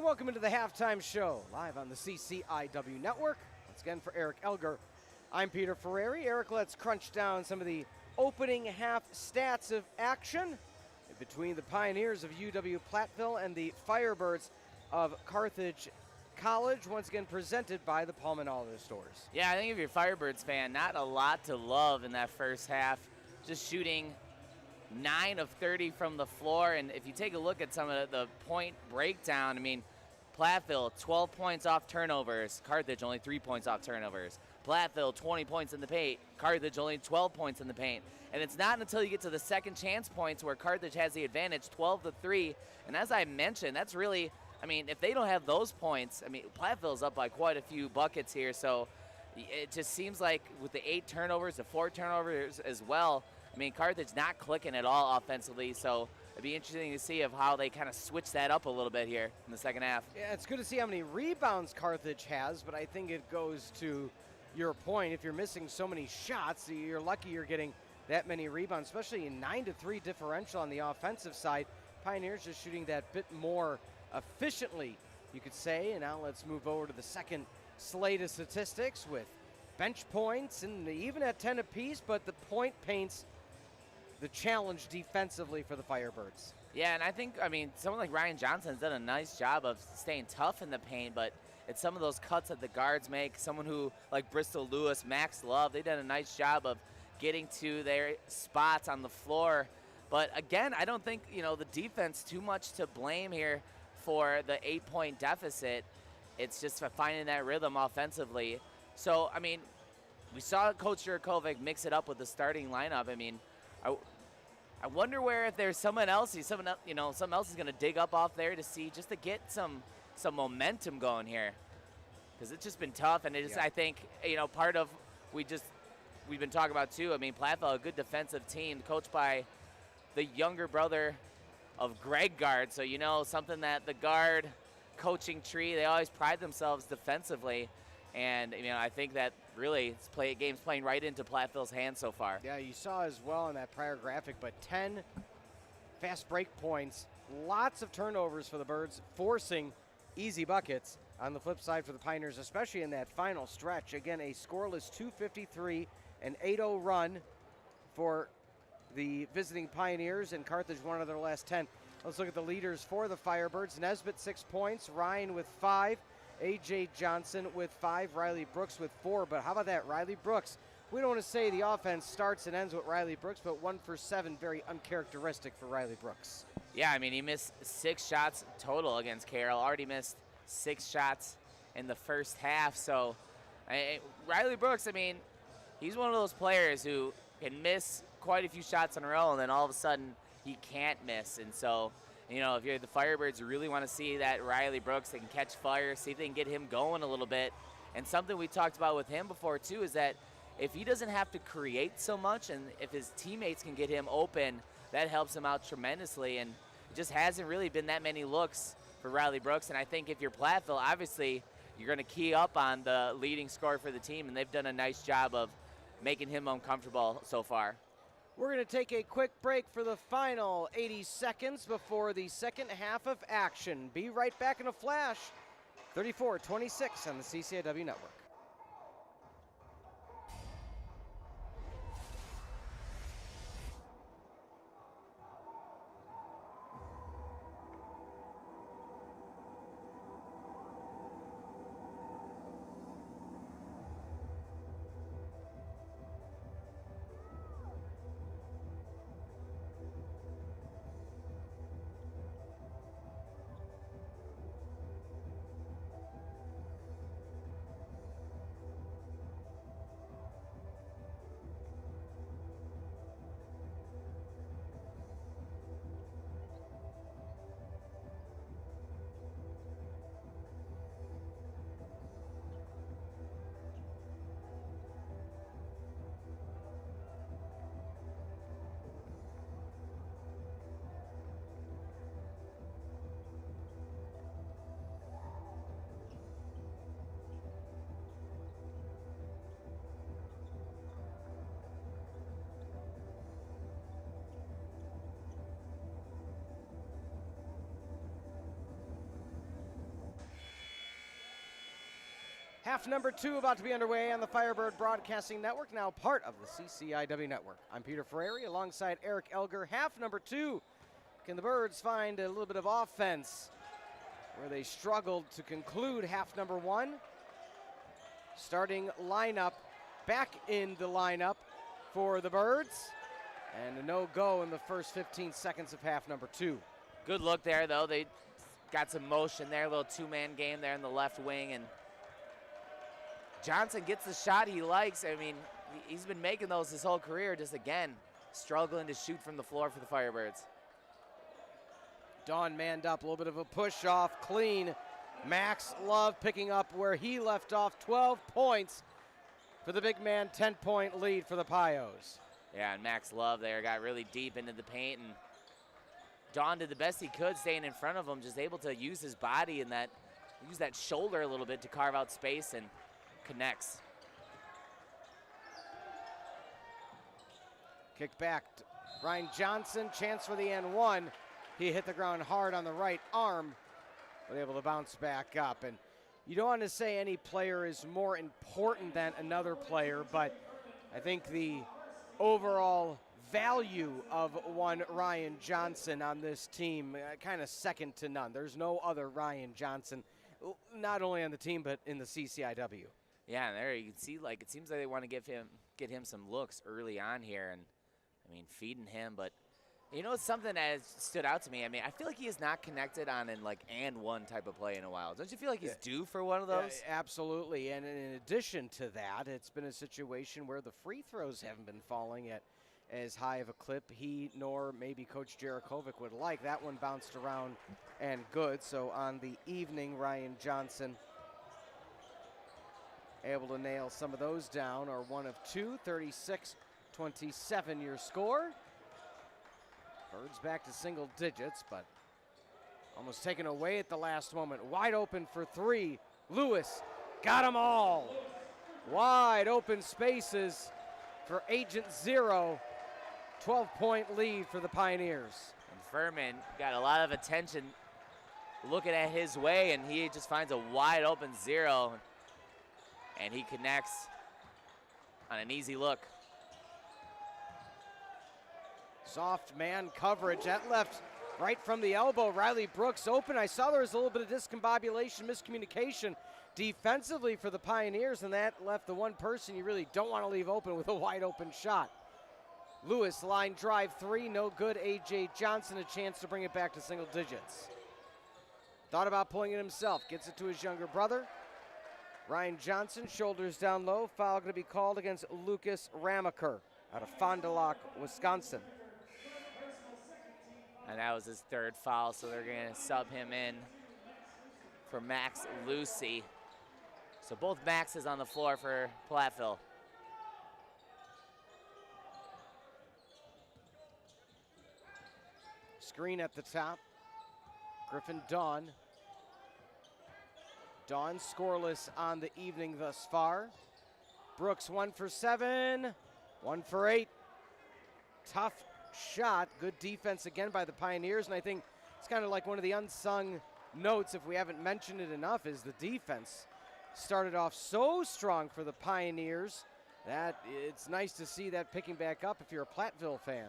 And welcome into the halftime show, live on the CCIW network. Once again, for Eric Elger, I'm Peter Ferreri. Eric, let's crunch down some of the opening half stats of action between the Pioneers of UW Platteville and the Firebirds of Carthage College, once again presented by the Pullman Auto Stores. Yeah, I think if you're a Firebirds fan, not a lot to love in that first half. Just shooting 9 of 30 from the floor, and if you take a look at some of the point breakdown, I mean, Platteville, 12 points off turnovers. Carthage, only 3 points off turnovers. Platteville, 20 points in the paint. Carthage, only 12 points in the paint. And it's not until you get to the second chance points where Carthage has the advantage, 12 to 3. And as I mentioned, that's really, I mean, if they don't have those points, I mean, Platteville's up by quite a few buckets here. So it just seems like with the 8 turnovers, the 4 turnovers as well, I mean, Carthage not clicking at all offensively. So it'd be interesting to see of how they kind of switch that up a little bit here in the second half. Yeah, it's good to see how many rebounds Carthage has, but I think it goes to your point. If you're missing so many shots, you're lucky you're getting that many rebounds, especially in 9-3 differential on the offensive side. Pioneers just shooting that bit more efficiently, you could say. And now let's move over to the second slate of statistics with bench points, and even at 10 apiece, but the point paints the challenge defensively for the Firebirds. Yeah, and I think, I mean, someone like Ryan Johnson's done a nice job of staying tough in the paint, but it's some of those cuts that the guards make. Someone who, like Bristol Lewis, Max Love, they've done a nice job of getting to their spots on the floor. But again, I don't think, you know, the defense too much to blame here for the 8-point deficit. It's just finding that rhythm offensively. So, I mean, we saw Coach Jurkovic mix it up with the starting lineup. I mean, I wonder where if there's someone else is going to dig up off there to see, just to get some momentum going here, because it's just been tough. And it is, I think, you know, part of we've been talking about too. I mean, Platteville, a good defensive team, coached by the younger brother of Greg Guard. So, you know, something that the guard coaching tree, they always pride themselves defensively. And, you know, I think that really game's playing right into Platteville's hands so far. Yeah, you saw as well in that prior graphic, but 10 fast break points, lots of turnovers for the Birds, forcing easy buckets. On the flip side for the Pioneers, especially in that final stretch, again, a scoreless 2:53 and 8-0 run for the visiting Pioneers, and Carthage won of their last 10. Let's look at the leaders for the Firebirds. Nesbitt 6 points, Ryan with 5, A.J. Johnson with 5, Riley Brooks with 4. But how about that, Riley Brooks? We don't want to say the offense starts and ends with Riley Brooks, but 1 for 7, very uncharacteristic for Riley Brooks. Yeah, I mean, he missed 6 shots total against Carroll. Already missed 6 shots in the first half. So Riley Brooks, I mean, he's one of those players who can miss quite a few shots in a row, and then all of a sudden he can't miss. And so, you know, if you're the Firebirds, you really want to see that Riley Brooks, they can catch fire, see if they can get him going a little bit. And something we talked about with him before too is that if he doesn't have to create so much, and if his teammates can get him open, that helps him out tremendously. And it just hasn't really been that many looks for Riley Brooks. And I think if you're Platteville, obviously you're going to key up on the leading scorer for the team, and they've done a nice job of making him uncomfortable so far. We're going to take a quick break for the final 80 seconds before the second half of action. Be right back in a flash. 34-26 on the CCIW network. Half number 2 about to be underway on the Firebird Broadcasting Network, now part of the CCIW Network. I'm Peter Ferreri alongside Eric Elger. Half number 2. Can the Birds find a little bit of offense where they struggled to conclude half number 1? Starting lineup, back in the lineup for the Birds. And a no-go in the first 15 seconds of half number 2. Good look there, though. They got some motion there, a little two-man game there in the left wing, and Johnson gets the shot he likes. I mean, he's been making those his whole career, just again, struggling to shoot from the floor for the Firebirds. Dawn manned up, a little bit of a push off, clean. Max Love picking up where he left off, 12 points for the big man, 10-point lead for the Pios. Yeah, and Max Love there got really deep into the paint, and Dawn did the best he could staying in front of him, just able to use his body and use that shoulder a little bit to carve out space and connects. Kick back, Ryan Johnson, chance for the N1. He hit the ground hard on the right arm, but able to bounce back up. And you don't want to say any player is more important than another player, but I think the overall value of one Ryan Johnson on this team, kind of second to none. There's no other Ryan Johnson, not only on the team, but in the CCIW. Yeah, and there you can see, like, it seems like they want to get him some looks early on here, and I mean, feeding him. But you know, something that has stood out to me. I mean, I feel like he is not connected on an and one type of play in a while. Don't you feel like he's due for one of those? Absolutely. And in addition to that, it's been a situation where the free throws haven't been falling at as high of a clip he nor maybe Coach Jarakovic would like. That one bounced around and good. So on the evening, Ryan Johnson able to nail some of those down, or 1 of 2, 36-27 your score. Birds back to single digits, but almost taken away at the last moment. Wide open for 3. Lewis got them all. Wide open spaces for Agent Zero. 12-point lead for the Pioneers. And Furman got a lot of attention looking at his way, and he just finds a wide open Zero, and he connects on an easy look. Soft man coverage. That left right from the elbow. Riley Brooks open. I saw there was a little bit of discombobulation, miscommunication defensively for the Pioneers, and that left the one person you really don't want to leave open with a wide open shot. Lewis, line drive 3, no good. A.J. Johnson, a chance to bring it back to single digits. Thought about pulling it himself. Gets it to his younger brother. Ryan Johnson, shoulders down low. Foul going to be called against Lucas Ramaker out of Fond du Lac, Wisconsin. And that was his 3rd foul, so they're going to sub him in for Max Lucy. So both Maxes on the floor for Platteville. Screen at the top. Griffin Dawn. Dawn scoreless on the evening thus far. Brooks 1 for 7, 1 for 8. Tough shot. Good defense again by the Pioneers, and I think it's kind of like one of the unsung notes, if we haven't mentioned it enough, is the defense started off so strong for the Pioneers that it's nice to see that picking back up if you're a Platteville fan.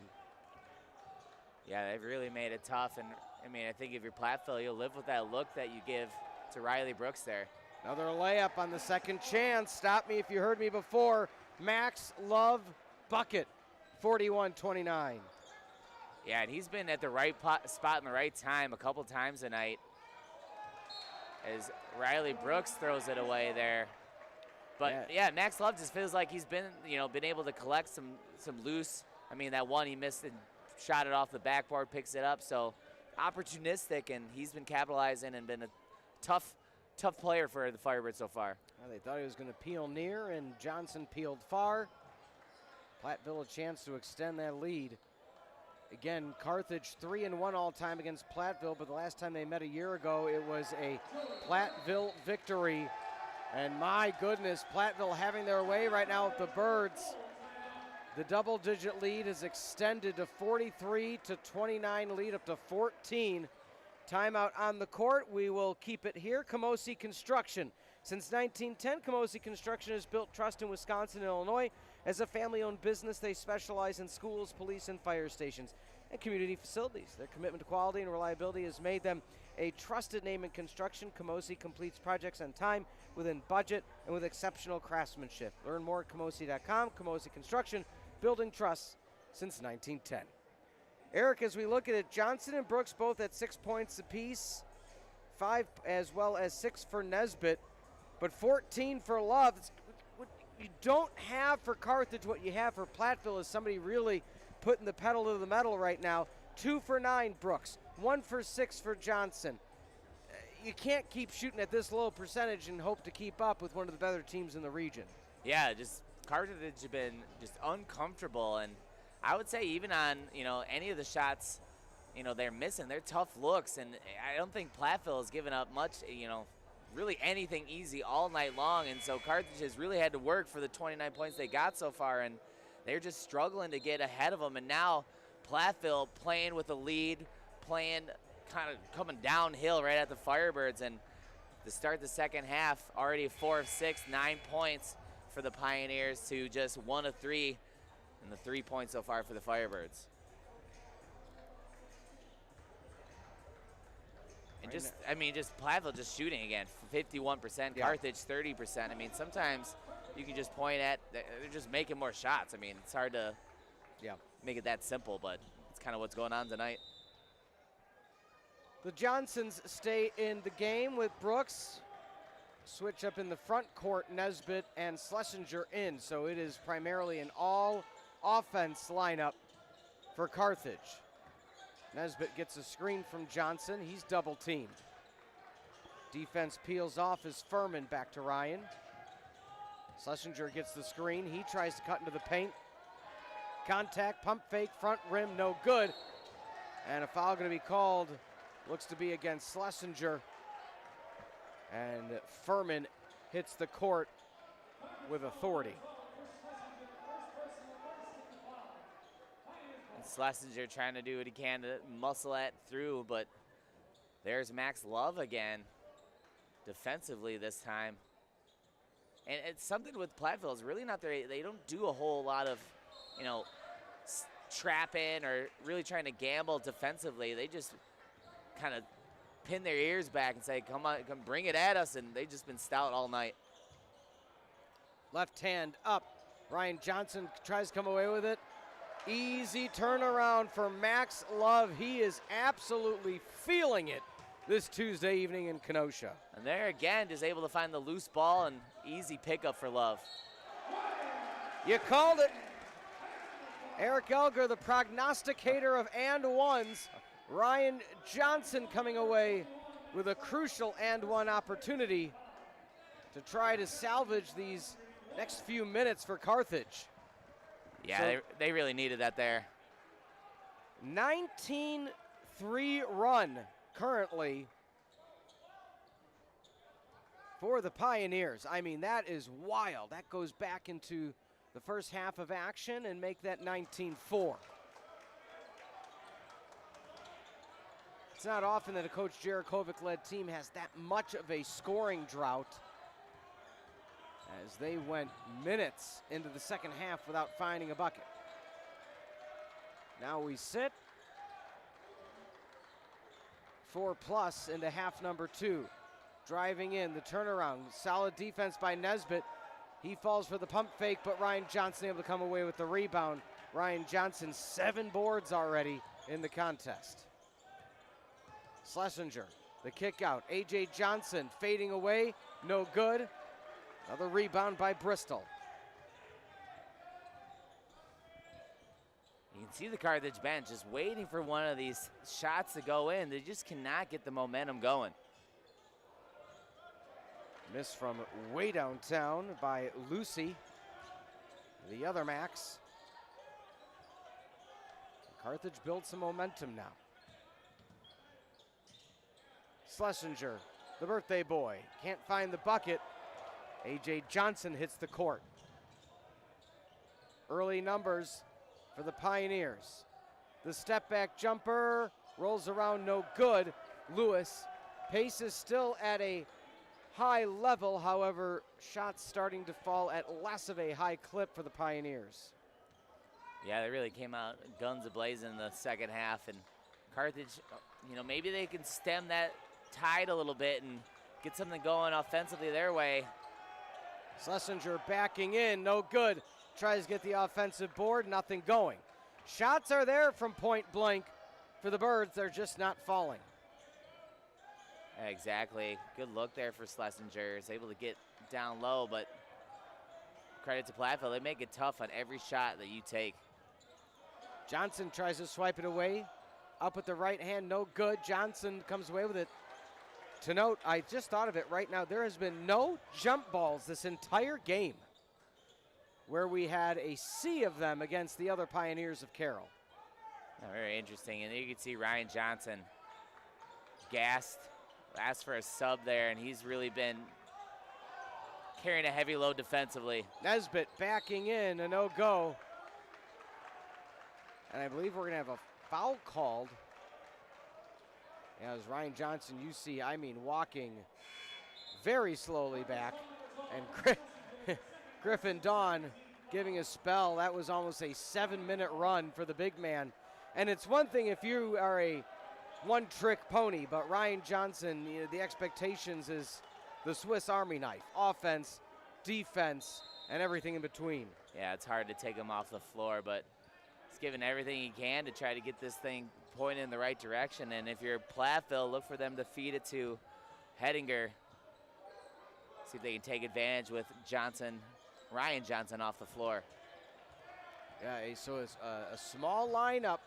Yeah, they've really made it tough, and I mean, I think if you're Platteville, you'll live with that look that you give to Riley Brooks there. Another layup on the second chance. Stop me if you heard me before. Max Love bucket, 41-29. Yeah, and he's been at the right spot in the right time a couple times tonight as Riley Brooks throws it away there. But yeah, Max Love just feels like he's been able to collect some loose. I mean, that one he missed and shot it off the backboard, picks it up. So opportunistic, and he's been capitalizing and been a tough player for the Firebirds so far. Well, they thought he was going to peel near, and Johnson peeled far. Platteville a chance to extend that lead. Again, Carthage 3-1 all time against Platteville, but the last time they met a year ago, it was a Platteville victory. And my goodness, Platteville having their way right now with the Birds. The double-digit lead is extended to 43-29 lead, up to 14. Timeout on the court. We will keep it here. Camosi Construction, Since 1910, Camosi Construction has built trust in Wisconsin and Illinois. As a family-owned business, they specialize in schools, police, and fire stations, and community facilities. Their commitment to quality and reliability has made them a trusted name in construction. Camosi completes projects on time, within budget, and with exceptional craftsmanship. Learn more at camosi.com. Camosi Construction, building trust since 1910. Eric, as we look at it, Johnson and Brooks both at 6 points apiece, 5 as well as 6 for Nesbitt, but 14 for Love. What you don't have for Carthage, what you have for Platteville is somebody really putting the pedal to the metal right now. 2 for 9 Brooks, 1 for 6 for Johnson. You can't keep shooting at this low percentage and hope to keep up with one of the better teams in the region. Yeah, just Carthage has been just uncomfortable, and I would say even on, any of the shots, they're missing. They're tough looks, and I don't think Platteville has given up much, really anything easy all night long, and so Carthage has really had to work for the 29 points they got so far, and they're just struggling to get ahead of them, and now Platteville playing with a lead, playing kind of coming downhill right at the Firebirds, and to start the second half, already 4 of 6, 9 points for the Pioneers to just 1 of 3, and the 3 points so far for the Firebirds. And just Platteville just shooting again, 51%, Yeah. Carthage 30%. I mean, sometimes you can just point at, they're just making more shots. I mean, it's hard to make it that simple, but it's kind of what's going on tonight. The Johnsons stay in the game with Brooks. Switch up in the front court, Nesbitt and Schlesinger in, so it is primarily an all-offense lineup for Carthage. Nesbitt gets a screen from Johnson. He's double-teamed. Defense peels off as Furman back to Ryan. Schlesinger gets the screen. He tries to cut into the paint. Contact, pump fake, front rim, no good. And a foul going to be called. Looks to be against Schlesinger. And Furman hits the court with authority. And Schlesinger trying to do what he can to muscle that through, but there's Max Love again, defensively this time. And it's something with Platteville is really not there. They don't do a whole lot of, trapping or really trying to gamble defensively. They just kind of pin their ears back and say, come on, come bring it at us, and they've just been stout all night. Left hand up. Ryan Johnson tries to come away with it. Easy turnaround for Max Love. He is absolutely feeling it this Tuesday evening in Kenosha. And there again, just able to find the loose ball and easy pickup for Love. You called it. Eric Elger, the prognosticator of and ones. Ryan Johnson coming away with a crucial and one opportunity to try to salvage these next few minutes for Carthage. Yeah, So they really needed that there. 19-3 run currently for the Pioneers. I mean, that is wild. That goes back into the first half of action and make that 19-4. It's not often that a Coach Jarakovic-led team has that much of a scoring drought, as they went minutes into the second half without finding a bucket. Now we sit 4+ into half number 2. Driving in, the turnaround, solid defense by Nesbitt. He falls for the pump fake, but Ryan Johnson able to come away with the rebound. Ryan Johnson 7 boards already in the contest. Schlesinger, the kick out. A.J. Johnson fading away, no good. Another rebound by Bristol. You can see the Carthage bench just waiting for one of these shots to go in. They just cannot get the momentum going. Miss from way downtown by Lucy, the other Max. Carthage builds some momentum now. Schlesinger, the birthday boy, can't find the bucket. A.J. Johnson hits the court. Early numbers for the Pioneers. The step back jumper rolls around, no good. Lewis, pace is still at a high level. However, shots starting to fall at less of a high clip for the Pioneers. Yeah, they really came out guns a-blazing in the second half, and Carthage, you know, maybe they can stem that tide a little bit and get something going offensively their way. Schlesinger backing in, no good. Tries to get the offensive board, nothing going. Shots are there from point blank for the Birds, they're just not falling. Exactly. Good look there for Schlesinger. Is able to get down low, but credit to Platteville. They make it tough on every shot that you take. Johnson tries to swipe it away. Up with the right hand, no good. Johnson comes away with it. To note, I just thought of it right now, there has been no jump balls this entire game where we had a sea of them against the other Pioneers of Carroll. Very interesting, and you can see Ryan Johnson gassed, asked for a sub there, and he's really been carrying a heavy load defensively. Nesbitt backing in, a no-go. And I believe we're gonna have a foul called. As Ryan Johnson, you see, walking very slowly back. And Griffin Dawn giving a spell. That was almost a 7-minute run for the big man. And it's one thing if you are a one-trick pony, but Ryan Johnson, the expectations is the Swiss Army knife. Offense, defense, and everything in between. Yeah, it's hard to take him off the floor, but he's giving everything he can to try to get this thing pointed in the right direction. And if you're Platteville, look for them to feed it to Hettinger. See if they can take advantage with Johnson, Ryan Johnson off the floor. Yeah, so it's a small lineup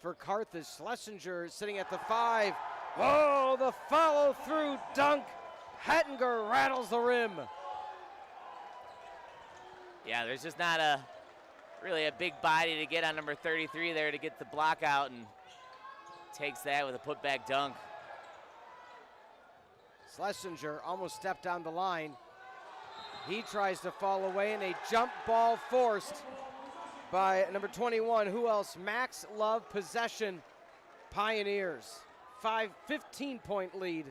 for Carthage. Schlesinger sitting at the 5. Oh, the follow-through dunk. Hettinger rattles the rim. Yeah, there's just not really a big body to get on number 33 there to get the block out, and takes that with a putback dunk. Schlesinger almost stepped on the line. He tries to fall away, and a jump ball forced by number 21. Who else? Max Love, possession. Pioneers. 15-point lead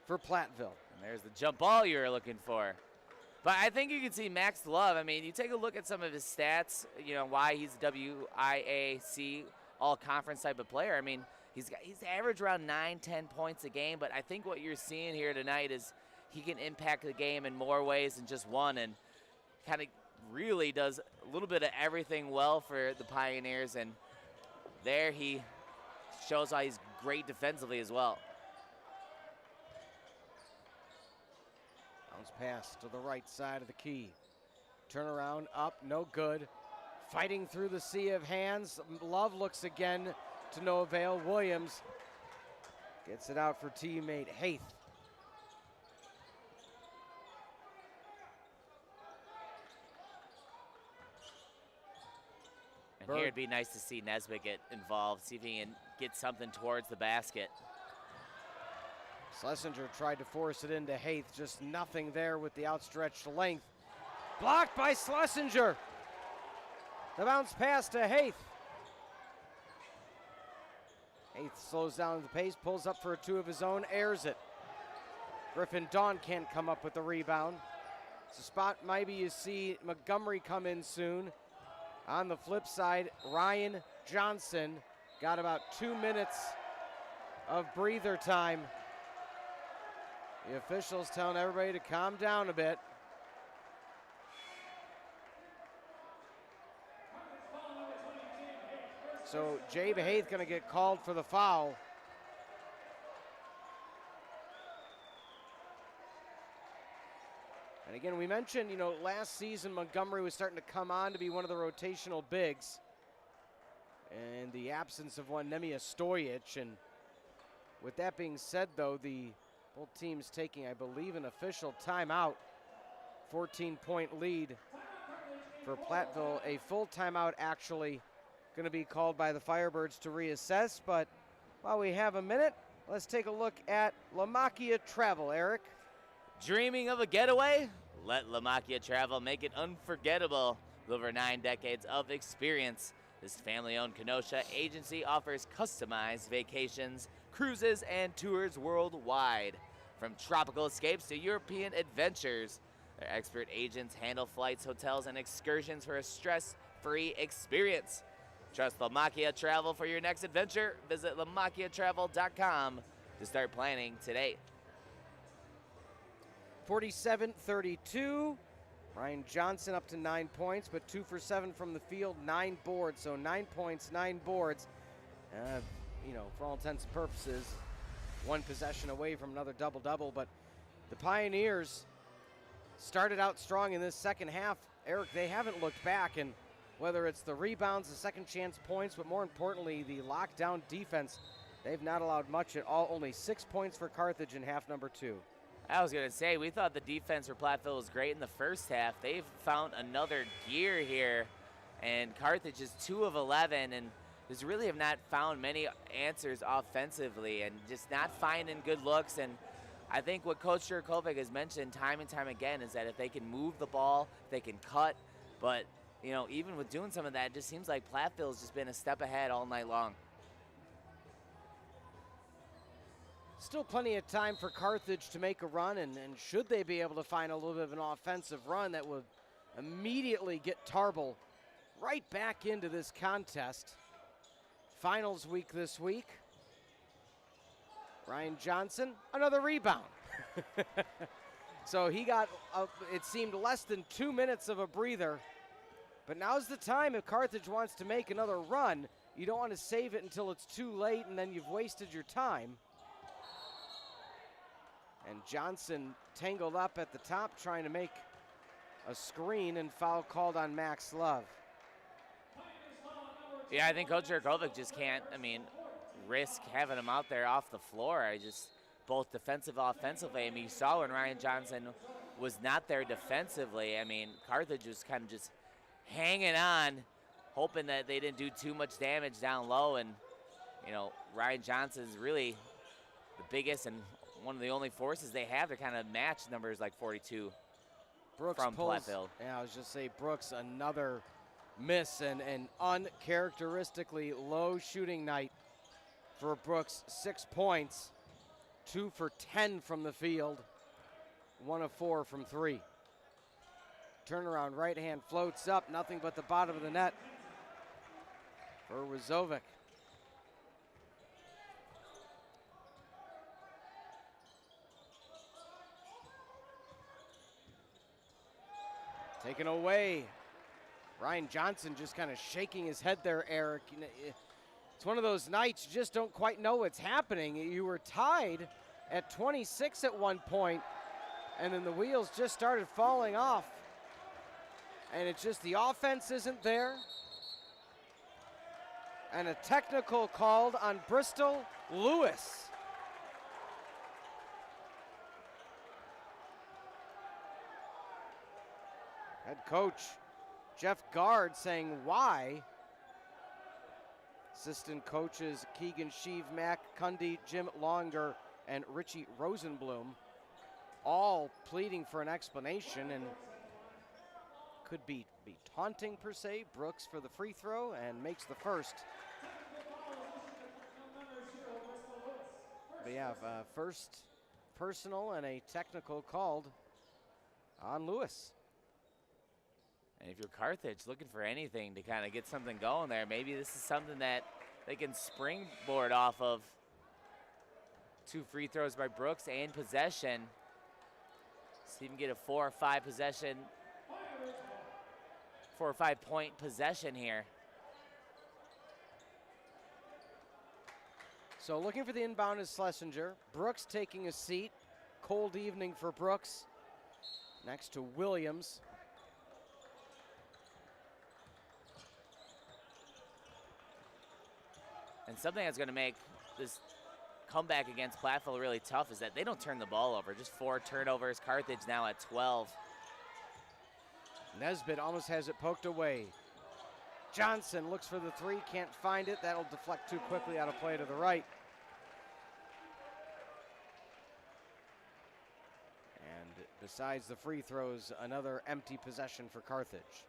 for Platteville. And there's the jump ball you were looking for. But I think you can see Max Love. I mean, you take a look at some of his stats, you know, why he's a WIAC all-conference type of player. I mean, he's averaged around 9-10 points a game, but I think what you're seeing here tonight is he can impact the game in more ways than just one, and kind of really does a little bit of everything well for the Pioneers, and there he shows how he's great defensively as well. Bounce pass to the right side of the key. Turnaround up, no good. Fighting through the sea of hands. Love looks again to no avail. Williams gets it out for teammate Haith. And here it'd be nice to see Nesbitt get involved, see if he can get something towards the basket. Schlesinger tried to force it into Haith, just nothing there with the outstretched length. Blocked by Schlesinger. The bounce pass to Haith. Haith slows down the pace, pulls up for a 2 of his own, airs it. Griffin Dawn can't come up with the rebound. It's a spot maybe you see Montgomery come in soon. On the flip side, Ryan Johnson got about 2 minutes of breather time. The officials telling everybody to calm down a bit. So Jabe Haith gonna get called for the foul. And again, we mentioned, you know, last season Montgomery was starting to come on to be one of the rotational bigs. And the absence of one, Nemanja Stojic. And with that being said, though, both teams taking, I believe, an official timeout. 14-point lead for Platteville. A full timeout actually going to be called by the Firebirds to reassess. But while we have a minute, let's take a look at Lamakia Travel, Eric. Dreaming of a getaway? Let Lamakia Travel make it unforgettable. With over 9 decades of experience, this family-owned Kenosha agency offers customized vacations, cruises, and tours worldwide. From tropical escapes to European adventures, their expert agents handle flights, hotels, and excursions for a stress-free experience. Trust Lamakia Travel for your next adventure. Visit lamakiatravel.com to start planning today. 47-32. Ryan Johnson up to 9 points, but 2 for 7 from the field, 9 boards. So 9 points, 9 boards. For all intents and purposes, 1 possession away from another double-double. But the Pioneers started out strong in this second half. Eric, they haven't looked back, and whether it's the rebounds, the second chance points, but more importantly, the lockdown defense, they've not allowed much at all. Only 6 points for Carthage in half number 2. I was going to say, we thought the defense for Platteville was great in the first half. They've found another gear here, and Carthage is 2 of 11, and just really have not found many answers offensively and just not finding good looks. And I think what Coach Jurkovic has mentioned time and time again is that if they can move the ball, they can cut. But, even with doing some of that, it just seems like Platteville's just been a step ahead all night long. Still plenty of time for Carthage to make a run, and should they be able to find a little bit of an offensive run that would immediately get Tarble right back into this contest. Finals week this week. Ryan Johnson, another rebound. So he got, it seemed, less than 2 minutes of a breather. But now's the time if Carthage wants to make another run. You don't want to save it until it's too late and then you've wasted your time. And Johnson tangled up at the top trying to make a screen, and foul called on Max Love. Yeah, I think Coach Jurkovic just can't, risk having him out there off the floor. Both defensive, offensively. You saw when Ryan Johnson was not there defensively. Carthage was kind of just hanging on, hoping that they didn't do too much damage down low. And, Ryan Johnson's really the biggest and one of the only forces they have to kind of match numbers like 42 Brooks from pulls, Platteville. Yeah, I was just saying, Brooks, another miss, and an uncharacteristically low shooting night for Brooks. 6 points, 2 for 10 from the field, 1 of 4 from 3. Turnaround right hand floats up, nothing but the bottom of the net for Wazovic. Taken away. Ryan Johnson just kind of shaking his head there, Eric. It's one of those nights you just don't quite know what's happening. You were tied at 26 at one point, and then the wheels just started falling off. And it's just the offense isn't there. And a technical called on Bristol Lewis. Head coach Jeff Gard saying why. Assistant coaches Keegan Sheave, Mac Cundy, Jim Longer, and Richie Rosenblum all pleading for an explanation, and could be taunting per se. Brooks for the free throw and makes the first. But yeah, first personal and a technical called on Lewis. And if you're Carthage looking for anything to kind of get something going there, maybe this is something that they can springboard off of. 2 free throws by Brooks and possession. See if you can get a 4 or 5 possession, 4 or 5 point possession here. So looking for the inbound is Schlesinger. Brooks taking a seat. Cold evening for Brooks. Next to Williams. And something that's going to make this comeback against Platteville really tough is that they don't turn the ball over. Just 4 turnovers. Carthage now at 12. Nesbitt almost has it poked away. Johnson looks for the 3, can't find it. That'll deflect too quickly out of play to the right. And besides the free throws, another empty possession for Carthage.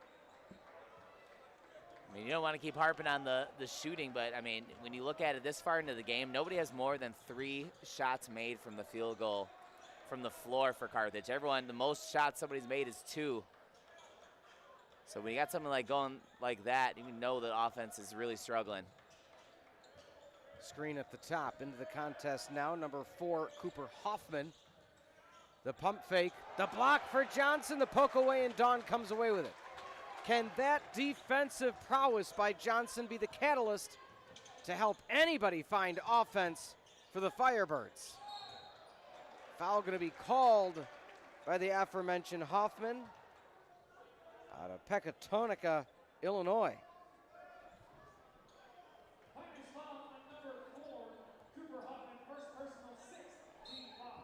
You don't want to keep harping on the shooting, but, when you look at it this far into the game, nobody has more than 3 shots made from the field goal from the floor for Carthage. Everyone, the most shots somebody's made is 2. So when you got something like going like that, you know the offense is really struggling. Screen at the top, into the contest now, number 4, Cooper Hoffman. The pump fake, the block for Johnson, the poke away, and Dawn comes away with it. Can that defensive prowess by Johnson be the catalyst to help anybody find offense for the Firebirds? Foul going to be called by the aforementioned Hoffman out of Pecatonica, Illinois. Point is foul on number 4, Cooper Hoffman, first personal, 6th team foul.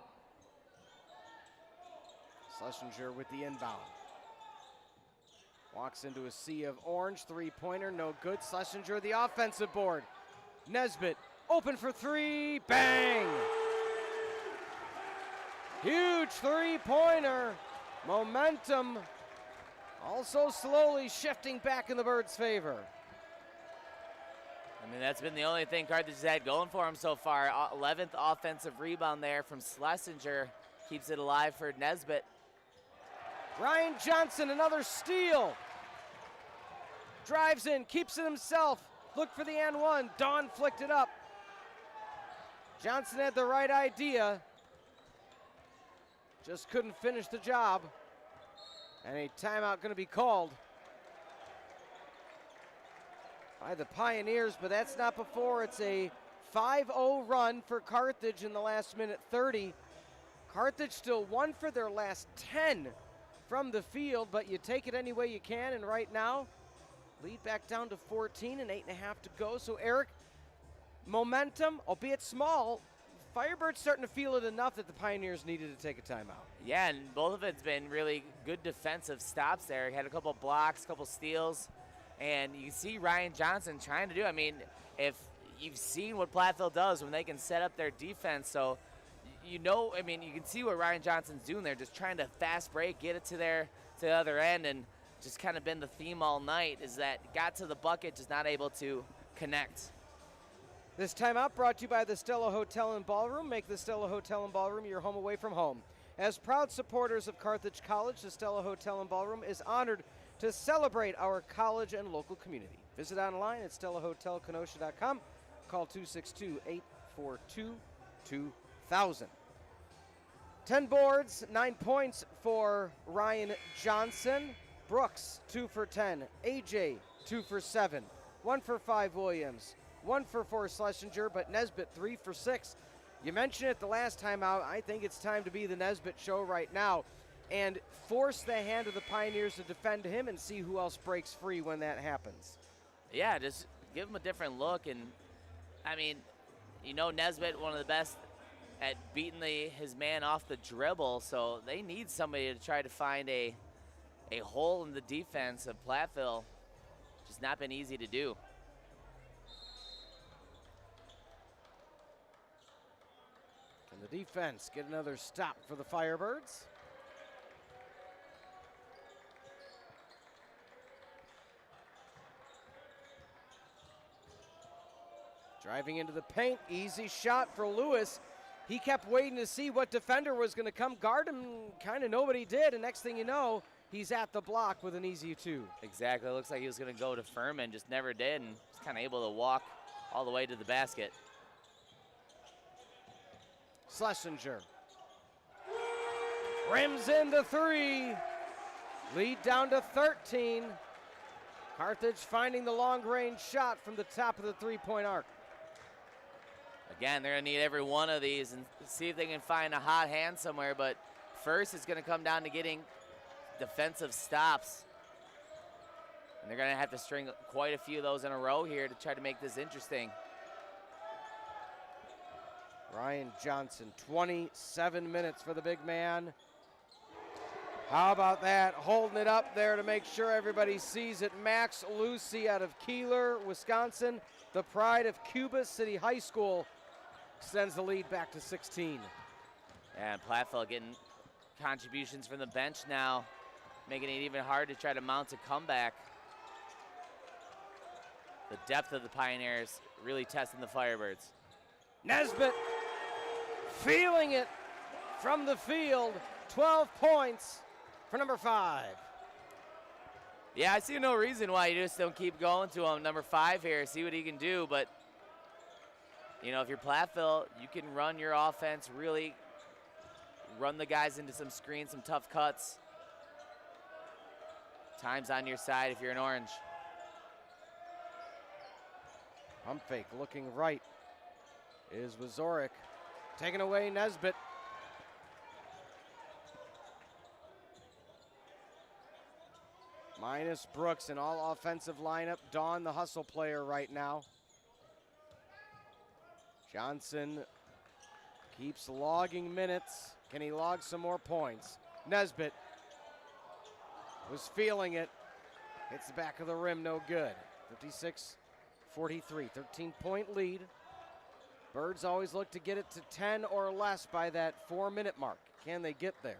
Schlesinger with the inbound. Walks into a sea of orange, three-pointer, no good. Schlesinger, the offensive board. Nesbitt, open for 3, bang! Huge three-pointer. Momentum also slowly shifting back in the Birds' favor. I mean, that's been the only thing Carthage has had going for him so far. 11th offensive rebound there from Schlesinger. Keeps it alive for Nesbitt. Ryan Johnson, another steal. Drives in, keeps it himself. Look for the and one. Dawn flicked it up. Johnson had the right idea. Just couldn't finish the job. And a timeout going to be called by the Pioneers, but that's not before. It's a 5-0 run for Carthage in the last minute 30. Carthage still won for their last 10 from the field, but you take it any way you can, and right now, lead back down to 14 and 8.5 to go. So Eric, momentum, albeit small, Firebirds starting to feel it enough that the Pioneers needed to take a timeout. Yeah, and both of it's been really good defensive stops there. Had a couple blocks, couple steals, and you see Ryan Johnson trying to do. I mean, if you've seen what Platteville does when they can set up their defense, so you know, I mean, you can see what Ryan Johnson's doing there, just trying to fast break, get it to the other end, and just kind of been the theme all night is that got to the bucket, just not able to connect. This timeout brought to you by the Stella Hotel and Ballroom. Make the Stella Hotel and Ballroom your home away from home. As proud supporters of Carthage College, the Stella Hotel and Ballroom is honored to celebrate our college and local community. Visit online at stellahotelkenosha.com. Call 262-842-2000. 10 boards, 9 points for Ryan Johnson. Brooks, 2 for 10. AJ, 2 for 7. 1 for 5 Williams. 1 for 4 Schlesinger, but Nesbitt 3 for 6. You mentioned it the last time out. I think it's time to be the Nesbitt show right now and force the hand of the Pioneers to defend him and see who else breaks free when that happens. Yeah, just give him a different look. And, I mean, you know Nesbitt, one of the best at beating his man off the dribble, so they need somebody to try to find a hole in the defense of Platteville. Just not been easy to do. Can the defense get another stop for the Firebirds? Driving into the paint, easy shot for Lewis. He kept waiting to see what defender was going to come guard him. Kind of nobody did, and next thing you know, he's at the block with an easy 2. Exactly. It looks like he was going to go to Furman, just never did, and was kind of able to walk all the way to the basket. Schlesinger rims into 3. Lead down to 13. Carthage finding the long-range shot from the top of the three-point arc. Again, they're going to need every one of these and see if they can find a hot hand somewhere, but first it's going to come down to getting defensive stops. And they're going to have to string quite a few of those in a row here to try to make this interesting. Ryan Johnson, 27 minutes for the big man. How about that? Holding it up there to make sure everybody sees it. Max Lucy out of Keeler, Wisconsin, the pride of Cuba City High School, extends the lead back to 16. And Platteville getting contributions from the bench now, making it even hard to try to mount a comeback. The depth of the Pioneers really testing the Firebirds. Nesbitt feeling it from the field. 12 points for number 5. Yeah, I see no reason why you just don't keep going to him. Number 5 here, see what he can do. But, you know, if you're Platteville, you can run your offense, really run the guys into some screens, some tough cuts. Time's on your side if you're an orange. Pump fake looking right is Wazorek. Taking away Nesbitt. Minus Brooks, an all offensive lineup. Dawn, the hustle player right now. Johnson keeps logging minutes. Can he log some more points? Nesbitt was feeling it. Hits the back of the rim, no good. 56-43, 13-point lead. Birds always look to get it to 10 or less by that 4-minute mark. Can they get there?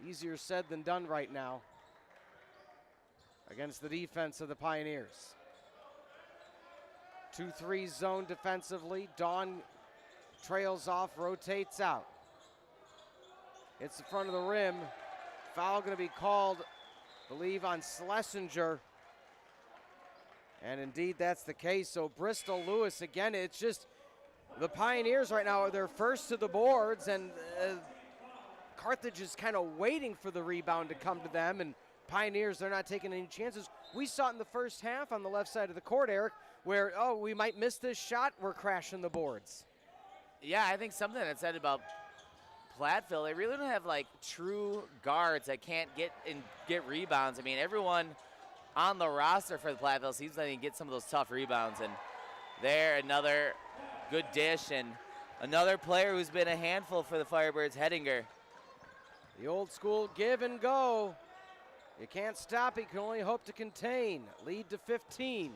Easier said than done right now against the defense of the Pioneers. 2-3 zone defensively. Dawn trails off, rotates out. Hits the front of the rim. Foul going to be called, I believe, on Schlesinger. And indeed, that's the case. So Bristol Lewis, again, it's just the Pioneers right now, they're first to the boards, and Carthage is kind of waiting for the rebound to come to them, and Pioneers, they're not taking any chances. We saw it in the first half on the left side of the court, Eric, where, oh, we might miss this shot, we're crashing the boards. Yeah, I think something that said about Platteville, they really don't have like true guards that can't get rebounds. I mean, everyone on the roster for the Platteville seems like they can get some of those tough rebounds, and there another good dish, and another player who's been a handful for the Firebirds, Hettinger. The old school give and go. You can't stop, you can only hope to contain. Lead to 15.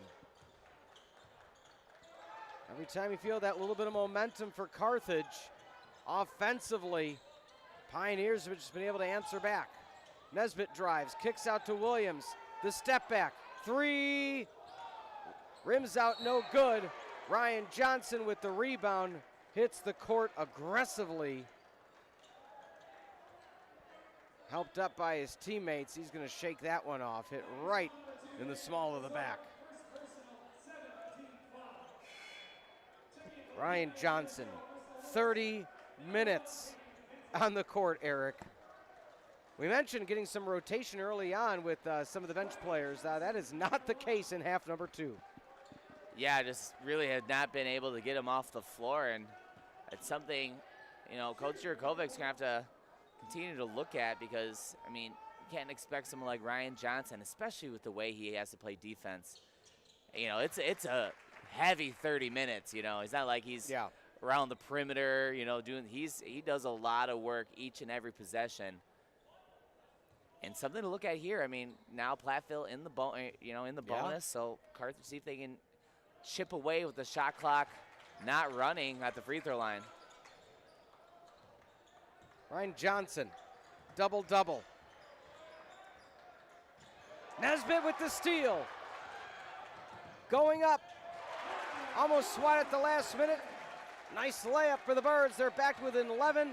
Every time you feel that little bit of momentum for Carthage, offensively, Pioneers have just been able to answer back. Nesbitt drives, kicks out to Williams. The step back, 3. Rims out, no good. Ryan Johnson with the rebound, hits the court aggressively. Helped up by his teammates. He's going to shake that one off. Hit right in the small of the back. Ryan Johnson, 30 minutes on the court, Eric. We mentioned getting some rotation early on with some of the bench players. That is not the case in half number 2. Yeah, just really had not been able to get him off the floor, and it's something, you know, Coach Jurakovic's going to have to continue to look at, because, I mean, you can't expect someone like Ryan Johnson, especially with the way he has to play defense. You know, it's a heavy 30 minutes, you know. It's not like he's around the perimeter, you know, he does a lot of work each and every possession. And something to look at here. I mean, now Platteville in the bonus, so Carthage see if they can chip away with the shot clock not running at the free throw line. Ryan Johnson, double-double. Nesbitt with the steal. Going up, almost swat at the last minute. Nice layup for the Birds. They're back within 11.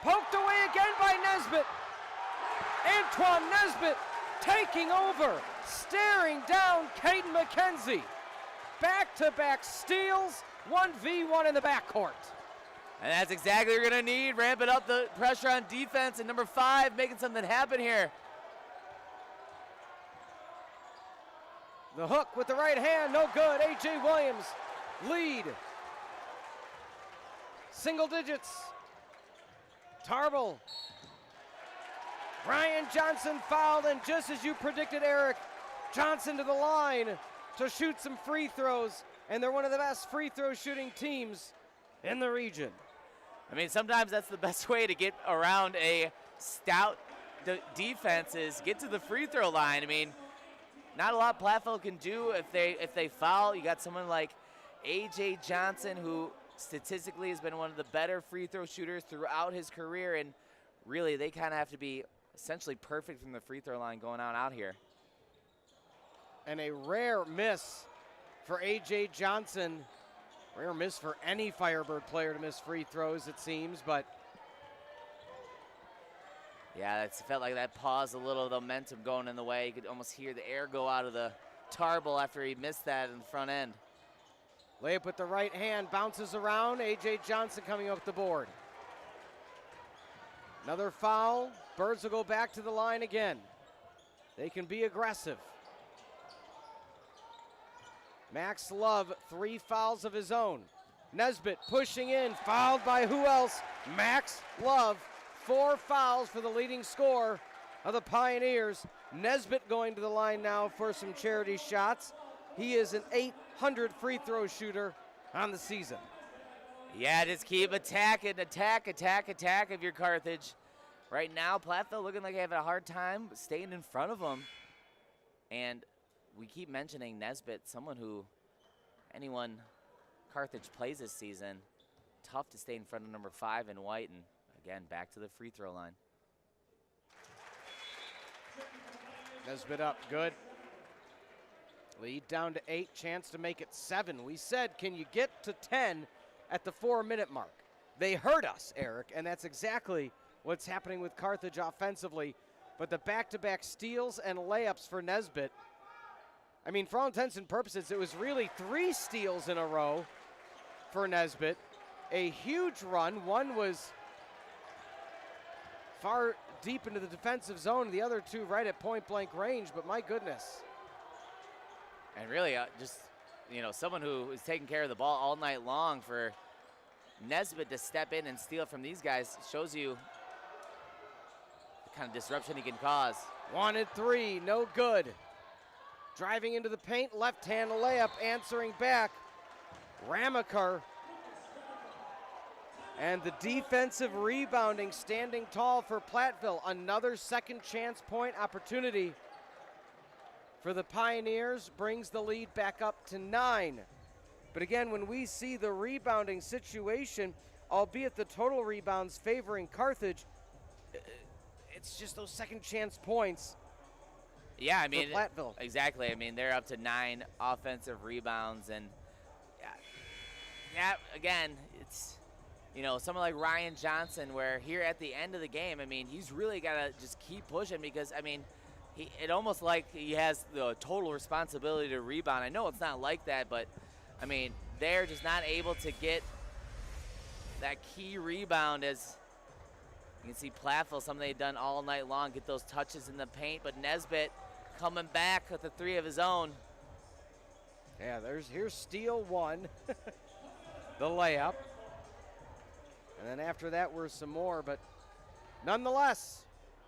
Poked away again by Nesbitt. Antoine Nesbitt taking over, staring down Caden McKenzie. Back-to-back steals, 1v1 in the backcourt. And that's exactly what you're going to need, ramping up the pressure on defense, and number 5 making something happen here. The hook with the right hand, no good. A.J. Williams, lead. Single digits. Tarble. Ryan Johnson fouled, and just as you predicted, Eric, Johnson to the line to shoot some free throws, and they're one of the best free throw shooting teams in the region. I mean, sometimes that's the best way to get around a stout defense is get to the free throw line. I mean, not a lot Platteville can do if they foul. You got someone like A.J. Johnson, who statistically has been one of the better free throw shooters throughout his career, and really they kind of have to be essentially perfect from the free throw line going on out here. And a rare miss for A.J. Johnson. Rare miss for any Firebird player to miss free throws, it seems, but Yeah, it felt like that paused a little, the momentum going in the way. You could almost hear the air go out of the Tarble after he missed that in the front end. Layup with the right hand, bounces around. A.J. Johnson coming up the board. Another foul. Birds will go back to the line again. They can be aggressive. Max Love, 3 fouls of his own. Nesbitt pushing in, fouled by who else? Max Love. 4 fouls for the leading scorer of the Pioneers. Nesbitt going to the line now for some charity shots. He is an 800 free throw shooter on the season. Yeah, just keep attacking, attack if you're Carthage. Right now, Platteville looking like they have a hard time staying in front of them. And we keep mentioning Nesbitt, someone who anyone Carthage plays this season, tough to stay in front of number 5 in white, and again, back to the free throw line. Nesbitt up, good. Lead down to 8, chance to make it 7. We said, can you get to 10 at the 4-minute mark? They hurt us, Eric, and that's exactly what's happening with Carthage offensively. But the back-to-back steals and layups for Nesbitt, I mean, for all intents and purposes, it was really 3 steals in a row for Nesbitt. A huge run. One was far deep into the defensive zone, the other 2 right at point-blank range, but my goodness. And really, just, someone who is taking care of the ball all night long, for Nesbitt to step in and steal from these guys shows you the kind of disruption he can cause. Wanted 3, no good. Driving into the paint, left-hand layup, answering back. Ramakar. And the defensive rebounding standing tall for Platteville. Another second chance point opportunity for the Pioneers, brings the lead back up to 9. But again, when we see the rebounding situation, albeit the total rebounds favoring Carthage, it's just those second chance points. Yeah, I mean, for Platteville. Exactly. I mean, they're up to 9 offensive rebounds, and yeah, again, it's, someone like Ryan Johnson, where here at the end of the game, I mean, he's really got to just keep pushing, because, I mean, it almost like he has the total responsibility to rebound. I know it's not like that, but, I mean, they're just not able to get that key rebound. As you can see, Platteville, something they've done all night long, get those touches in the paint, but Nesbitt coming back with the 3 of his own. Yeah, here's steal 1, the layup. And then after that were some more, but nonetheless,